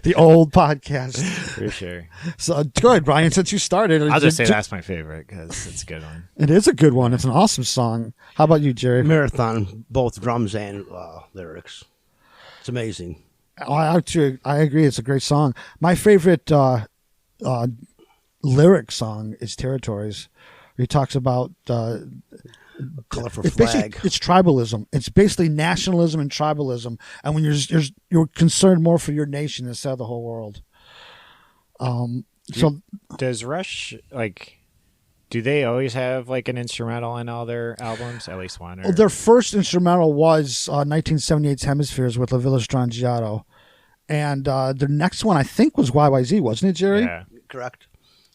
[SPEAKER 2] The old podcast.
[SPEAKER 3] For sure.
[SPEAKER 2] So good, Brian, since you started.
[SPEAKER 3] I'll just say that's my favorite because it's a good one.
[SPEAKER 2] It is a good one. It's an awesome song. How about you, Jerry?
[SPEAKER 1] Marathon, both drums and lyrics. It's amazing.
[SPEAKER 2] I agree. It's a great song. My favorite lyric song is Territories. He talks about
[SPEAKER 1] colorful
[SPEAKER 2] it's
[SPEAKER 1] flag.
[SPEAKER 2] It's tribalism. It's basically nationalism and tribalism. And when you're concerned more for your nation instead of the whole world. So
[SPEAKER 3] does Rush do they always have like an instrumental in all their albums? At least one. Or?
[SPEAKER 2] Their first instrumental was 1978's Hemispheres with La Villa Strangiato. And their next one, I think, was YYZ, wasn't it, Jerry?
[SPEAKER 3] Yeah.
[SPEAKER 1] Correct.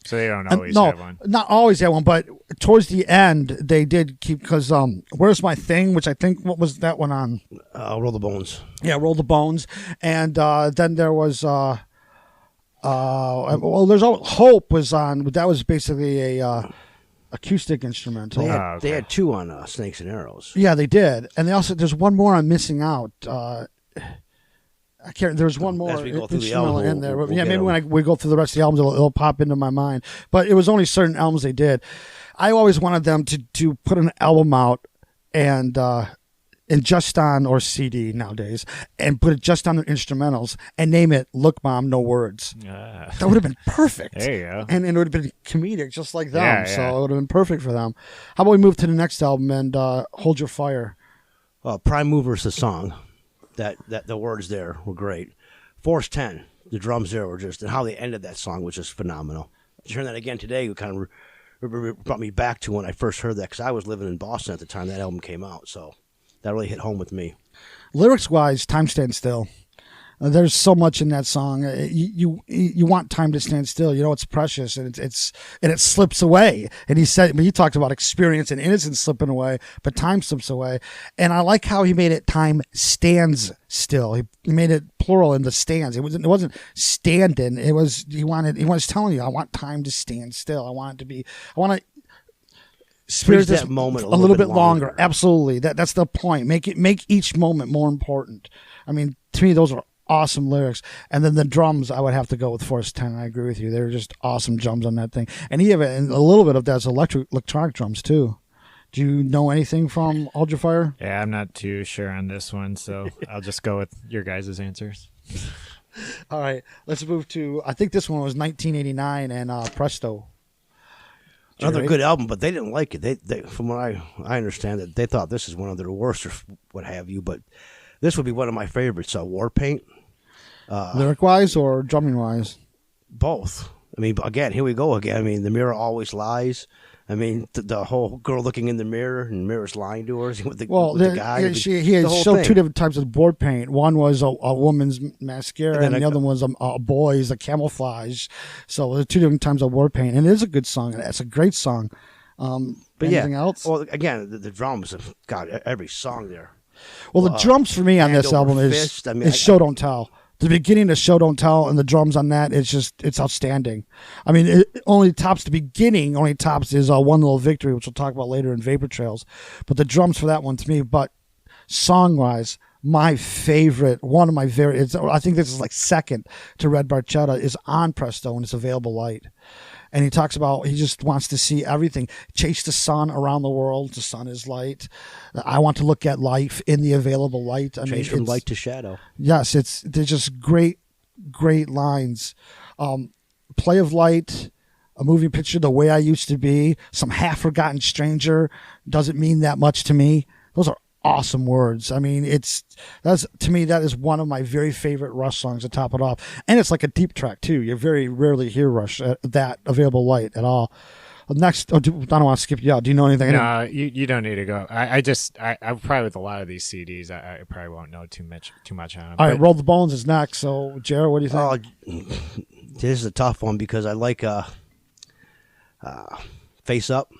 [SPEAKER 3] So they don't always have one.
[SPEAKER 2] Not always have one, but towards the end they did keep, because Where's My Thing, which I think, what was that one on?
[SPEAKER 1] Roll the Bones.
[SPEAKER 2] Yeah, Roll the Bones. And then there was there's Hope was on, but that was basically a acoustic instrumental.
[SPEAKER 1] They had two on Snakes and Arrows.
[SPEAKER 2] Yeah, they did. And they also, there's one more I'm missing out. I can't. There's one more instrumental in there. Maybe when we go through the rest of the albums, it'll pop into my mind. But it was only certain albums they did. I always wanted them to put an album out and just on, or CD nowadays, and put it just on their instrumentals and name it "Look, Mom, No Words." That would have been perfect.
[SPEAKER 3] There you go.
[SPEAKER 2] And it would have been comedic, just like them.
[SPEAKER 3] Yeah.
[SPEAKER 2] So it would have been perfect for them. How about we move to the next album and "Hold Your Fire"?
[SPEAKER 1] Prime Mover's the song. That the words there were great. Force 10, the drums there were just, and how they ended that song was just phenomenal. Hearing that again today, it kind of brought me back to when I first heard that, because I was living in Boston at the time that album came out, so that really hit home with me. Lyrics
[SPEAKER 2] wise, Time Stands Still. There's so much in that song. You want time to stand still. You know it's precious, and it slips away. And he talked about experience and innocence slipping away, but time slips away. And I like how he made it time stands still. He made it plural in the stands. It wasn't standing. He was telling you, I want time to stand still. I want to spirit this
[SPEAKER 1] moment
[SPEAKER 2] a little bit longer. Absolutely. That's the point. Make each moment more important. I mean, to me, those are awesome lyrics. And then the drums, I would have to go with Force 10. I agree with you. They're just awesome drums on that thing. And he have a little bit of that's electronic drums too. Do you know anything from Hold Your Fire?
[SPEAKER 3] Yeah, I'm not too sure on this one, so I'll just go with your guys' answers.
[SPEAKER 2] All right, let's move to, I think this one was 1989 and Presto.
[SPEAKER 1] Another
[SPEAKER 2] Jerry?
[SPEAKER 1] good album, but they didn't like it. They from what I understand, that they thought this is one of their worst or what have you. But this would be one of my favorites. War Paint.
[SPEAKER 2] Lyric wise or drumming wise?
[SPEAKER 1] Both. I mean, again, here we go again. I mean, the mirror always lies. I mean, the whole girl looking in the mirror and mirror's lying to her with the guy.
[SPEAKER 2] He had showed two different types of board paint. One was a woman's mascara, and the other one was a boy's, a camouflage. So there's two different types of board paint, and it is a good song. It's a great song. But anything else?
[SPEAKER 1] Well, again, the drums have got every song there.
[SPEAKER 2] Well, the drums for me on this album is Show Don't Tell. The beginning of Show Don't Tell and the drums on that, it's outstanding. I mean, it only tops the beginning, only tops is One Little Victory, which we'll talk about later in Vapor Trails. But the drums for that one to me, but song-wise, my favorite, one of my very, I think this is like second to Red Barchetta, is On Presto and It's Available Light. And he talks about he just wants to see everything. Chase the sun around the world. The sun is light. I want to look at life in the available light.
[SPEAKER 1] Chase from light to shadow.
[SPEAKER 2] Yes, they're just great lines. Play of Light, a moving picture, The Way I Used to Be, Some Half-Forgotten Stranger, Doesn't Mean That Much to Me. Those are awesome words. I mean, to me, that is one of my very favorite Rush songs to top it off. And it's like a deep track, too. You very rarely hear Rush at that Available Light at all. Next, I don't want to skip you out. Do you know anything?
[SPEAKER 3] No, you don't need to go. I probably with a lot of these CDs, I probably won't know too much on them.
[SPEAKER 2] All right, Roll the Bones is next. So, Jared, what do you think?
[SPEAKER 1] This is a tough one because I like Face Up.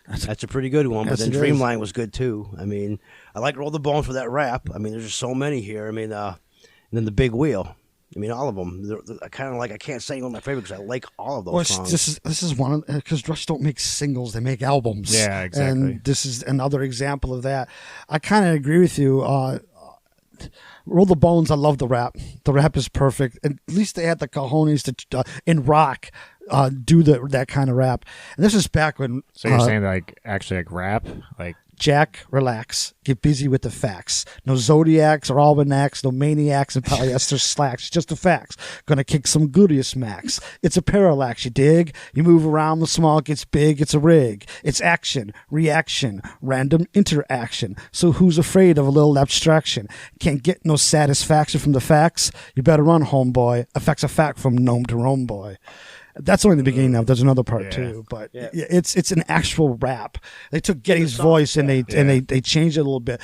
[SPEAKER 1] That's a pretty good one, but then Dreamline was good too. I mean, I like Roll the Bones for that rap. I mean, there's just so many here. I mean, and then The Big Wheel. I mean, all of them. They're kind of like, I can't say one of my favorites because I like all of those songs.
[SPEAKER 2] This is one of, because Rush don't make singles, they make albums.
[SPEAKER 3] Yeah, exactly.
[SPEAKER 2] And this is another example of that. I kind of agree with you. Roll the Bones, I love the rap. The rap is perfect. At least they had the cojones to in rock do that kind of rap. And this is back when.
[SPEAKER 3] So you're saying actually rap, like.
[SPEAKER 2] Jack, relax. Get busy with the facts. No zodiacs or almanacs, no maniacs and polyester slacks. Just the facts. Gonna kick some goodiest max. It's a parallax, you dig? You move around, the small gets big. It's a rig. It's action, reaction, random interaction. So who's afraid of a little abstraction? Can't get no satisfaction from the facts? You better run, homeboy. Affects a fact from gnome to Rome boy. That's only the beginning of. There's another part too, but it's an actual rap. They took Getty's voice and they changed it a little bit.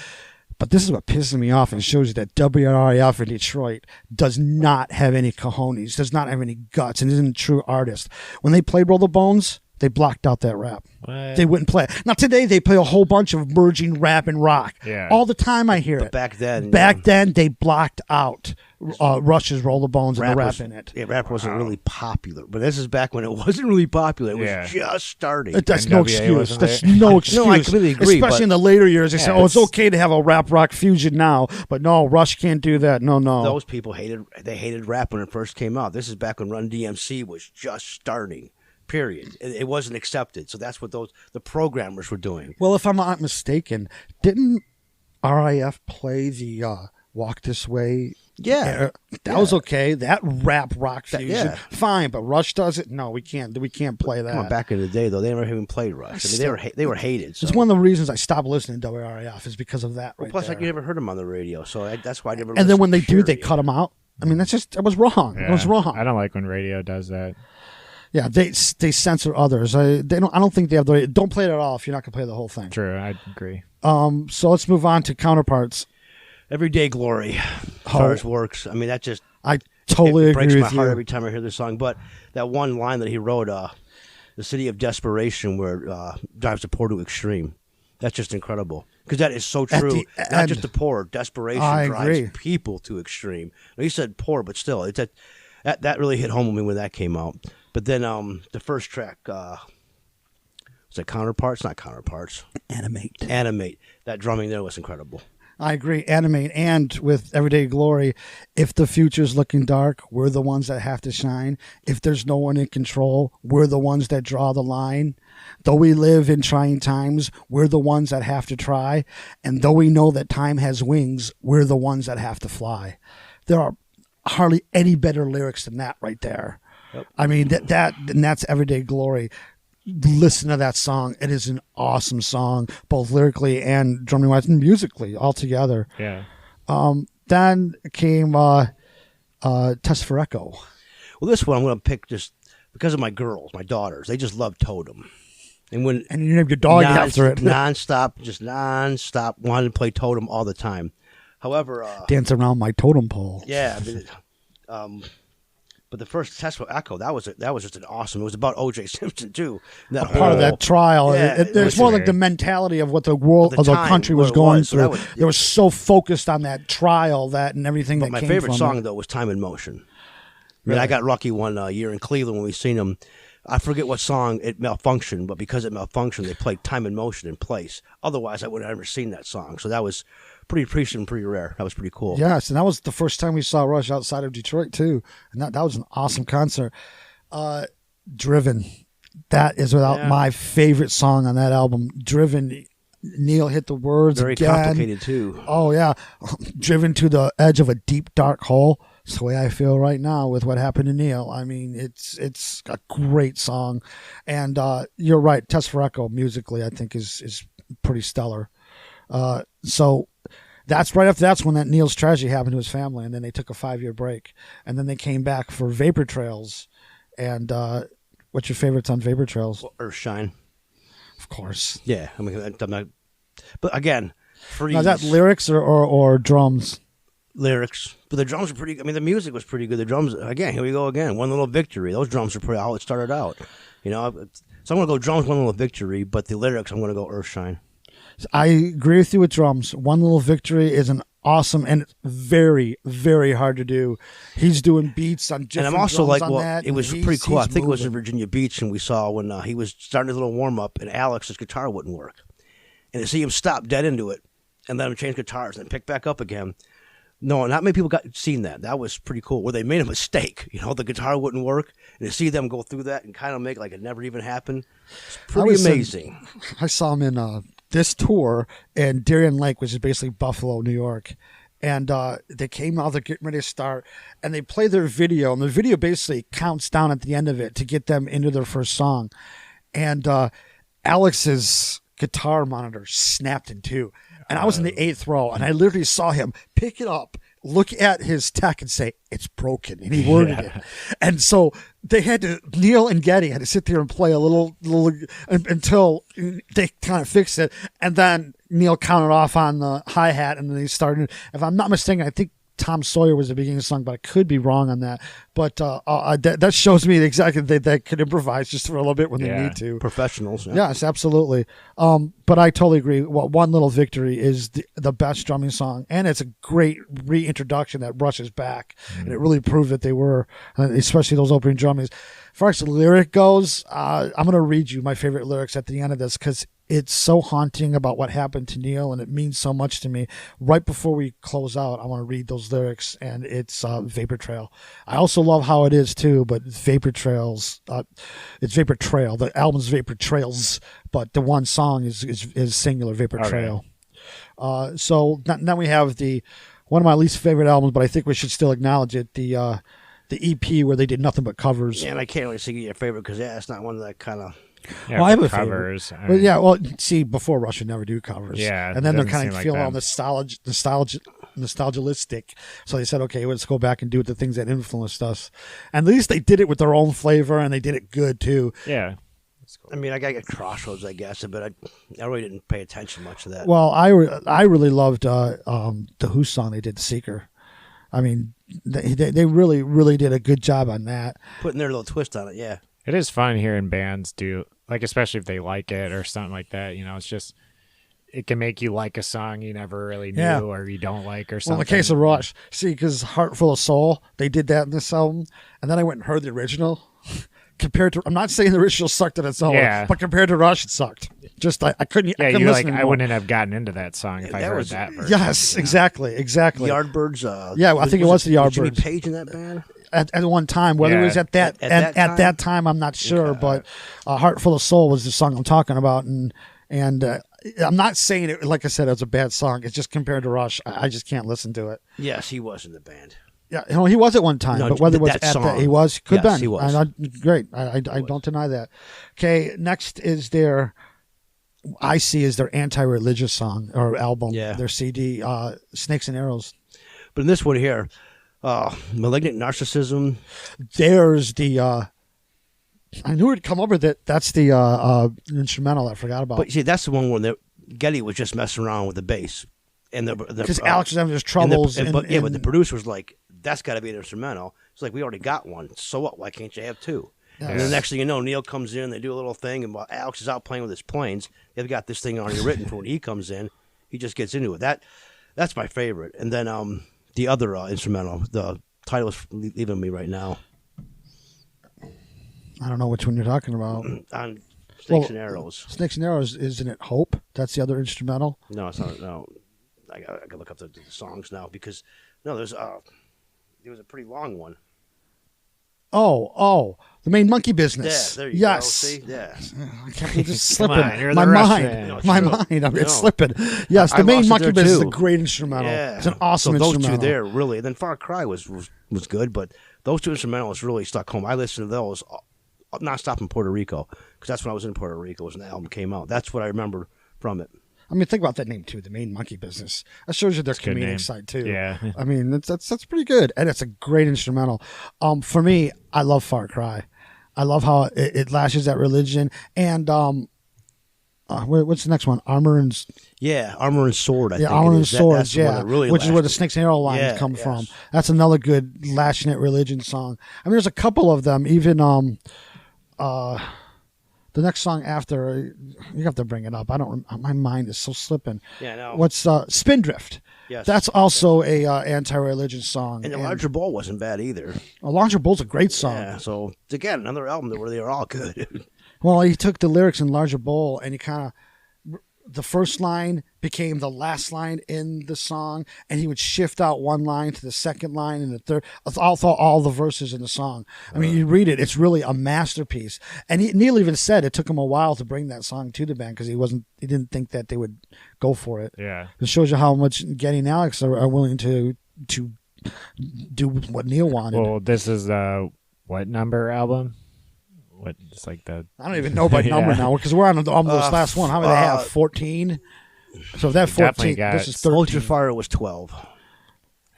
[SPEAKER 2] But this is what pisses me off and shows you that WRIF in Detroit does not have any cojones, does not have any guts, and isn't a true artist. When they played Roll the Bones, they blocked out that rap.
[SPEAKER 3] What?
[SPEAKER 2] They wouldn't play it. Now today they play a whole bunch of merging rap and rock.
[SPEAKER 3] Yeah.
[SPEAKER 2] All the time I hear it.
[SPEAKER 1] Back then
[SPEAKER 2] they blocked out Rush's Roll the Bones and the rap in it.
[SPEAKER 1] Yeah, rap wasn't really popular. But this is back when it wasn't really popular. It was just starting.
[SPEAKER 2] That's no excuse. That's no excuse.
[SPEAKER 1] No, I completely agree.
[SPEAKER 2] Especially in the later years, they say, "Oh, it's okay to have a rap rock fusion now," but no, Rush can't do that. No.
[SPEAKER 1] Those people hated rap when it first came out. This is back when Run DMC was just starting. Period. It wasn't accepted. So that's what the programmers were doing.
[SPEAKER 2] Well, if I'm not mistaken, didn't RIF play the Walk This Way?
[SPEAKER 1] Yeah.
[SPEAKER 2] That was okay. That rap rock fusion, fine. But Rush does it? No, we can't play that.
[SPEAKER 1] Come on, back in the day, though, they never even played Rush. I mean, they were hated. So.
[SPEAKER 2] It's one of the reasons I stopped listening to WRIF is because of that.
[SPEAKER 1] Plus, you never heard them on the radio, so that's why I never.
[SPEAKER 2] And then when they do, they cut them out. I mean, that was wrong.
[SPEAKER 3] Yeah.
[SPEAKER 2] It was wrong.
[SPEAKER 3] I don't like when radio does that.
[SPEAKER 2] Yeah, they censor others. I don't think they have the. Don't play it at all if you're not gonna play the whole thing.
[SPEAKER 3] True, I agree.
[SPEAKER 2] So let's move on to Counterparts.
[SPEAKER 1] Everyday Glory, as far as works. I mean, that just
[SPEAKER 2] I totally agree with you.
[SPEAKER 1] It breaks my heart every time I hear this song. But that one line that he wrote, "The city of desperation, where drives the poor to extreme." That's just incredible because that is so true. Not just the poor, desperation drives people to extreme. Now, he said poor, but still, that really hit home with me when that came out. But then the first track, was it Counterparts? Not Counterparts. Animate. That drumming there was incredible.
[SPEAKER 2] I agree. Animate. And with Everyday Glory, if the future's looking dark, we're the ones that have to shine. If there's no one in control, we're the ones that draw the line. Though we live in trying times, we're the ones that have to try. And though we know that time has wings, we're the ones that have to fly. There are hardly any better lyrics than that right there. Yep. I mean, that's Everyday Glory. listen to that song. It is an awesome song, both lyrically and drumming wise and musically all together.
[SPEAKER 3] Yeah.
[SPEAKER 2] Then came Test for Echo.
[SPEAKER 1] Well, this one I'm going to pick just because of my girls, my daughters. They just love Totem. And you
[SPEAKER 2] named your dog after it.
[SPEAKER 1] nonstop, wanted to play Totem all the time. However,
[SPEAKER 2] dance around my totem pole.
[SPEAKER 1] Yeah, but the first Test for Echo, that was just an awesome. It was about O.J. Simpson too.
[SPEAKER 2] Part of that trial.
[SPEAKER 1] Yeah,
[SPEAKER 2] there's more like the mentality of what the world, of the country was going through. They were so focused on that trial and everything. But
[SPEAKER 1] my favorite song though was "Time in Motion." I mean, I got lucky one year in Cleveland when we seen them. I forget what song it malfunctioned, but because it malfunctioned, they played "Time in Motion" in place. Otherwise, I would have never seen that song. So that was pretty appreciative and pretty rare. That was pretty cool.
[SPEAKER 2] Yes, and that was the first time we saw Rush outside of Detroit too, and that was an awesome concert. Driven, that is without my favorite song on that album. Driven, Neil hit the words
[SPEAKER 1] very
[SPEAKER 2] again.
[SPEAKER 1] Complicated too.
[SPEAKER 2] Oh yeah, driven to the edge of a deep dark hole. It's the way I feel right now with what happened to Neil. I mean, it's a great song, and you're right. Test for Echo musically, I think is pretty stellar. So that's right after that's when that Neil's tragedy happened to his family, and then they took a 5-year break, and then they came back for Vapor Trails. And what's your favorites on Vapor Trails?
[SPEAKER 1] Well, Earthshine,
[SPEAKER 2] of course.
[SPEAKER 1] Yeah, I mean, I'm not, but again, Freeze.
[SPEAKER 2] Now, is that lyrics or drums?
[SPEAKER 1] Lyrics, but the drums are pretty. I mean, the music was pretty good. The drums, again, here we go again. One Little Victory. Those drums are pretty how it started out. So I'm going to go drums, One Little Victory, but the lyrics, I'm going to go Earthshine.
[SPEAKER 2] I agree with you with drums. One Little Victory is an awesome and very, very hard to do. He's doing beats on different
[SPEAKER 1] and I'm also
[SPEAKER 2] drums
[SPEAKER 1] like,
[SPEAKER 2] on that,
[SPEAKER 1] it was pretty cool. I think it was in Virginia Beach, and we saw when he was starting his little warm up, and Alex's guitar wouldn't work, and to see him stop dead into it, and let him change guitars and pick back up again. No, not many people got seen that. That was pretty cool. Where they made a mistake, the guitar wouldn't work, and to see them go through that and kind of make like it never even happened, it's pretty amazing.
[SPEAKER 2] I saw him in this tour in Darien Lake, which is basically Buffalo, New York, and they came out, they're getting ready to start, and they play their video, and the video basically counts down at the end of it to get them into their first song, and Alex's guitar monitor snapped in two. And I was in the 8th row, and I literally saw him pick it up, look at his tech, and say, "It's broken." And he worded it. And so Neil and Geddy had to sit there and play a little until they kind of fixed it. And then Neil counted off on the hi-hat, and then they started. If I'm not mistaken, I think Tom Sawyer was the beginning of the song, but I could be wrong on that. But that shows me exactly they could improvise just for a little bit when they need to.
[SPEAKER 1] Professionals. Yeah.
[SPEAKER 2] Yes, absolutely. But I totally agree. One Little Victory is the best drumming song, and it's a great reintroduction that rushes back, and it really proved that they were, especially those opening drummings. As far as the lyric goes, I'm going to read you my favorite lyrics at the end of this because it's so haunting about what happened to Neil, and it means so much to me. Right before we close out, I want to read those lyrics, and it's Vapor Trail. I also love how it is, too, but Vapor Trails, it's Vapor Trail. The album's Vapor Trails, but the one song is singular, Vapor Trail. So now we have one of my least favorite albums, but I think we should still acknowledge it, the EP where they did nothing but covers.
[SPEAKER 1] Yeah, and I can't really say your favorite because, it's not one that kind of...
[SPEAKER 3] Yeah,
[SPEAKER 2] well, I have a
[SPEAKER 3] covers.
[SPEAKER 2] favorite. See, before Rush would never do covers.
[SPEAKER 3] Yeah,
[SPEAKER 2] and then they're kind of
[SPEAKER 3] like
[SPEAKER 2] feel all nostalgialistic. So they said, okay, let's go back and do the things that influenced us. And at least they did it with their own flavor, and they did it good too.
[SPEAKER 3] Yeah.
[SPEAKER 1] I mean, I got to Crossroads, I guess, but I really didn't pay attention much to that.
[SPEAKER 2] Well, I really loved the Who song they did, The Seeker. I mean, they really, really did a good job on that.
[SPEAKER 1] Putting their little twist on it, yeah.
[SPEAKER 3] It is fun hearing bands do, like, especially if they like it or something like that. It's just, it can make you like a song you never really knew or you don't like or something.
[SPEAKER 2] Well, in the case of Rush, see, because Heart Full of Soul, they did that in this album, and then I went and heard the original. Compared to, I'm not saying the original sucked on its own, but compared to Rush, it sucked. Just I couldn't.
[SPEAKER 3] Yeah,
[SPEAKER 2] I couldn't
[SPEAKER 3] you're
[SPEAKER 2] listen
[SPEAKER 3] like,
[SPEAKER 2] anymore.
[SPEAKER 3] I wouldn't have gotten into that song if I heard that version.
[SPEAKER 2] Yes, exactly.
[SPEAKER 1] Yardbirds.
[SPEAKER 2] I think it was the Yardbirds.
[SPEAKER 1] Jimmy Page in that band?
[SPEAKER 2] At one time, whether it was at that time, I'm not sure. Okay. But "Heart Full of Soul" was the song I'm talking about, and I'm not saying it. Like I said, it was a bad song. It's just compared to Rush, I just can't listen to it.
[SPEAKER 1] Yes, he was in the band.
[SPEAKER 2] Yeah, he was at one time,
[SPEAKER 1] No,
[SPEAKER 2] but whether it was
[SPEAKER 1] that
[SPEAKER 2] at
[SPEAKER 1] song.
[SPEAKER 2] that, he was. Could
[SPEAKER 1] Yes,
[SPEAKER 2] been.
[SPEAKER 1] he was.
[SPEAKER 2] Great. I don't deny that. Okay, next is their, I see is their anti-religious song or album, their CD, Snakes and Arrows.
[SPEAKER 1] But in this one here, Malignant Narcissism.
[SPEAKER 2] There's the, I knew it'd come up with it. That's the instrumental I forgot about.
[SPEAKER 1] But see, that's the one where Getty was just messing around with the bass.
[SPEAKER 2] Because Alex was having his troubles.
[SPEAKER 1] But the producer was like, that's got to be an instrumental. It's like, we already got one. So what? Why can't you have two? Yes. And the next thing you know, Neil comes in, they do a little thing, and while Alex is out playing with his planes, they've got this thing already written for when he comes in. He just gets into it. That's my favorite. And then the other instrumental, the title is leaving me right now.
[SPEAKER 2] I don't know which one you're talking about.
[SPEAKER 1] On Snakes and Arrows.
[SPEAKER 2] Snakes and Arrows, isn't it Hope? That's the other instrumental?
[SPEAKER 1] No, it's not. No. I got to look up the songs now because, no, there was a pretty long one.
[SPEAKER 2] Oh, the Main Monkey Business.
[SPEAKER 1] Yeah, there you
[SPEAKER 2] go.
[SPEAKER 1] See? Yeah.
[SPEAKER 2] I can't believe it's slipping.
[SPEAKER 3] My
[SPEAKER 2] mind.
[SPEAKER 1] No,
[SPEAKER 2] my mind. It's slipping. Yes, the Main Monkey Business is a great instrumental.
[SPEAKER 1] Yeah.
[SPEAKER 2] It's an awesome instrumental.
[SPEAKER 1] So those two there, really. And then Far Cry was good, but those two instrumentals really stuck home. I listened to those nonstop in Puerto Rico because that's when I was in Puerto Rico when the album came out. That's what I remember from it.
[SPEAKER 2] I mean, think about that name too, the Main Monkey Business. That shows you their comedic side too.
[SPEAKER 3] Yeah.
[SPEAKER 2] I mean, that's pretty good, and it's a great instrumental. For me, I love Far Cry. I love how it lashes at religion. And what's the next one? Armor and
[SPEAKER 1] Armor and Sword. I think
[SPEAKER 2] Armor and Sword.
[SPEAKER 1] That's really
[SPEAKER 2] which is where the Snakes and Arrow lines come from. That's another good lashing at religion song. I mean, there's a couple of them. Even the next song after, you have to bring it up. My mind is so slipping.
[SPEAKER 1] Yeah, I know.
[SPEAKER 2] What's Spindrift?
[SPEAKER 1] Yes.
[SPEAKER 2] That's also a anti-religion song.
[SPEAKER 1] And the Larger Bowl wasn't bad either.
[SPEAKER 2] Larger Bowl's a great song.
[SPEAKER 1] Yeah, so again, another album where they were all good.
[SPEAKER 2] Well, he took the lyrics in Larger Bowl and he kind of, the first line became the last line in the song, and he would shift out one line to the second line and the third. All the verses in the song. I mean, you read it; it's really a masterpiece. And Neil even said it took him a while to bring that song to the band because he didn't think that they would go for it.
[SPEAKER 3] Yeah,
[SPEAKER 2] it shows you how much Getty and Alex are willing to do what Neil wanted.
[SPEAKER 3] Well, this is what number album? What it's like the
[SPEAKER 2] I don't even know by number now because we're on almost last one. How many they have? 14. So if that 14, this is 13.
[SPEAKER 1] Hold Your Fire was 12.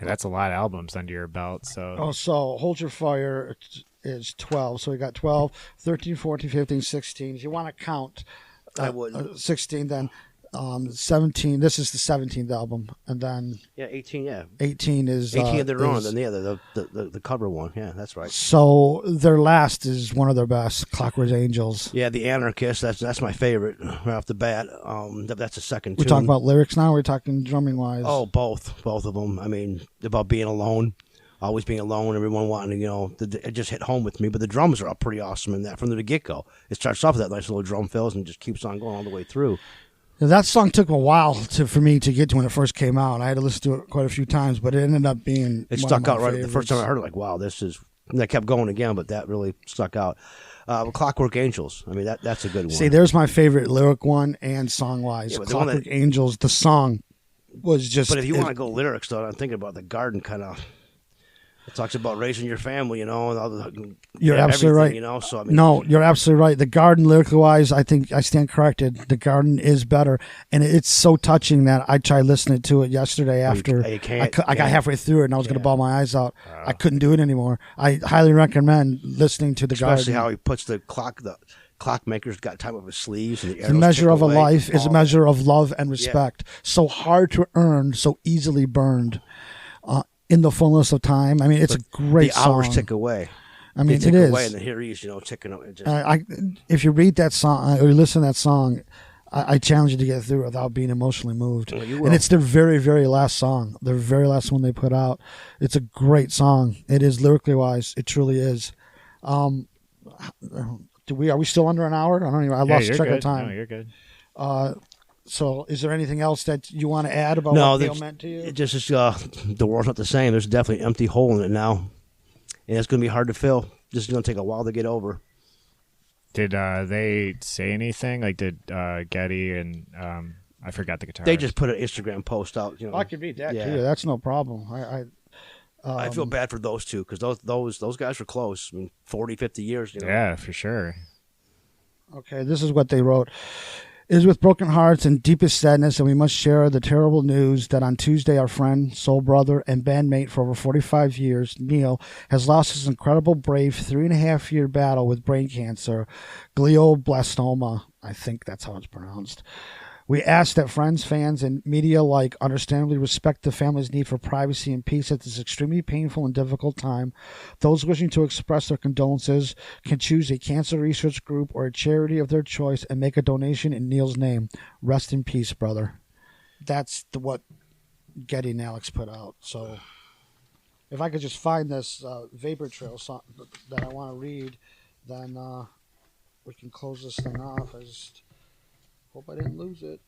[SPEAKER 3] Yeah, that's a lot of albums under your belt. So
[SPEAKER 2] so Hold Your Fire is 12. So we got 12, 13, 14, 15, 16. If you want to count,
[SPEAKER 1] I would
[SPEAKER 2] 16 then. 17. This is the 17th album, and then
[SPEAKER 1] 18.
[SPEAKER 2] 18 is
[SPEAKER 1] 18 of their own. Then the cover one. Yeah, that's right.
[SPEAKER 2] So their last is one of their best, Clockwork Angels.
[SPEAKER 1] Yeah, the Anarchist. That's my favorite right off the bat. That's the second.
[SPEAKER 2] We're talking about lyrics now. We're talking drumming wise.
[SPEAKER 1] Oh, both of them. I mean, about being alone. Always being alone, everyone wanting to, it just hit home with me. But the drums are pretty awesome in that from the get-go. It starts off with that nice little drum fills and just keeps on going all the way through.
[SPEAKER 2] Now, that song took a while for me to get to when it first came out. I had to listen to it quite a few times, but it ended up being
[SPEAKER 1] it stuck out right the first time I heard it. Like, wow, this is. And I kept going again, but that really stuck out. Clockwork Angels. I mean, that's a good one.
[SPEAKER 2] See, there's my favorite lyric one and song wise. Clockwork Angels. The song was just.
[SPEAKER 1] But if you want to go lyrics, though, I'm thinking about the Garden kind of. It talks about raising your family, and all
[SPEAKER 2] you're absolutely right.
[SPEAKER 1] So I mean,
[SPEAKER 2] no, you're absolutely right. The Garden, lyrically wise, I think I stand corrected. The Garden is better, and it's so touching that I tried listening to it yesterday after I got halfway through it, and I was going to bawl my eyes out. I couldn't do it anymore. I highly recommend listening to the Garden.
[SPEAKER 1] Especially how he puts the clockmaker's got time of his sleeves. And
[SPEAKER 2] the measure of a life is a measure of love and respect. Yeah. So hard to earn, so easily burned. In the fullness of time. I mean, it's a great song.
[SPEAKER 1] The hours tick away.
[SPEAKER 2] I mean,
[SPEAKER 1] it is. Away and here he's, ticking away.
[SPEAKER 2] If you read that song or you listen to that song, I challenge you to get through it without being emotionally moved.
[SPEAKER 1] Well, you will.
[SPEAKER 2] And it's their very, very last song. Their very last one they put out. It's a great song. It is lyrically wise. It truly is. Are we still under an hour? I lost track of time.
[SPEAKER 3] No, you're good.
[SPEAKER 2] So, is there anything else that you want to add about what Neil meant to you?
[SPEAKER 1] It just is, the world's not the same. There's definitely an empty hole in it now, and it's going to be hard to fill. This is going to take a while to get over.
[SPEAKER 3] Did they say anything? Like, did Getty and I forgot the guitar.
[SPEAKER 1] They just put an Instagram post out.
[SPEAKER 2] I could read that too. That's no problem.
[SPEAKER 1] I feel bad for those two because those guys were close. I mean, 40, 50 years. You know?
[SPEAKER 3] Yeah, for sure.
[SPEAKER 2] Okay, this is what they wrote. It is with broken hearts and deepest sadness that we must share the terrible news that on Tuesday our friend, soul brother, and bandmate for over 45 years, Neil, has lost his incredible, brave 3.5-year battle with brain cancer, glioblastoma. I think that's how it's pronounced. We ask that friends, fans, and media alike understandably respect the family's need for privacy and peace at this extremely painful and difficult time. Those wishing to express their condolences can choose a cancer research group or a charity of their choice and make a donation in Neil's name. Rest in peace, brother. That's what Getty and Alex put out. So if I could just find this Vapor Trail song that I want to read, then we can close this thing off. I just hope I didn't lose it.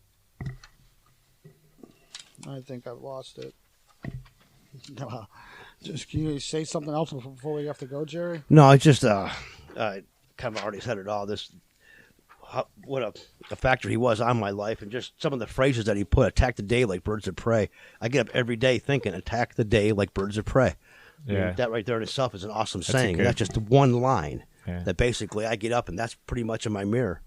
[SPEAKER 2] I think I've lost it. Just can you say something else before we have to go, Jerry?
[SPEAKER 1] No, I just I kind of already said it all. What a factor he was on my life, and just some of the phrases that he put. Attack the day like birds of prey. I get up every day thinking, attack the day like birds of prey.
[SPEAKER 3] Yeah,
[SPEAKER 1] and that right there in itself is an awesome saying. That's just one line
[SPEAKER 3] Yeah.
[SPEAKER 1] that basically I get up and that's pretty much in my mirror.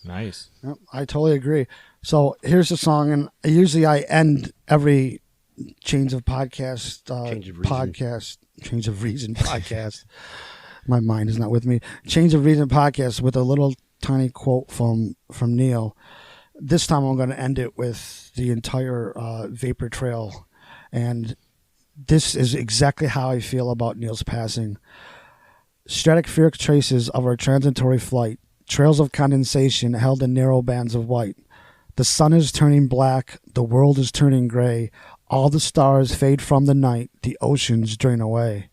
[SPEAKER 3] Nice.
[SPEAKER 2] Yep, I totally agree. So here's the song, and usually I end every Change of Reason podcast. My mind is not with me. Change of Reason podcast with a little tiny quote from Neil. This time I'm going to end it with the entire Vapor Trail, and this is exactly how I feel about Neil's passing. Stratospheric traces of our transitory flight, trails of condensation held in narrow bands of white. The sun is turning black, the world is turning gray, all the stars fade from the night, the oceans drain away.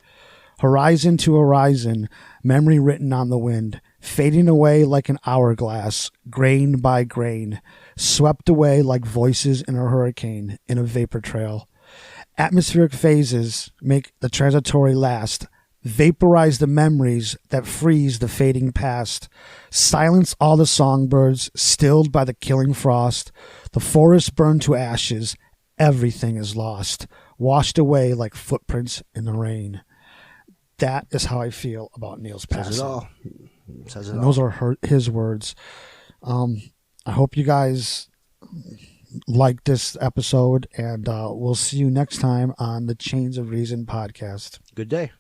[SPEAKER 2] Horizon to horizon, memory written on the wind, fading away like an hourglass, grain by grain, swept away like voices in a hurricane, in a vapor trail. Atmospheric phases make the transitory last, vaporize the memories that freeze the fading past, silence all the songbirds, stilled by the killing frost, the forest burned to ashes, everything is lost, washed away like footprints in the rain. That is how I feel about Neil's passing.
[SPEAKER 1] Says it all. Says it all.
[SPEAKER 2] Those are his words. I hope you guys like this episode, and we'll see you next time on the Chains of Reason podcast.
[SPEAKER 1] Good day.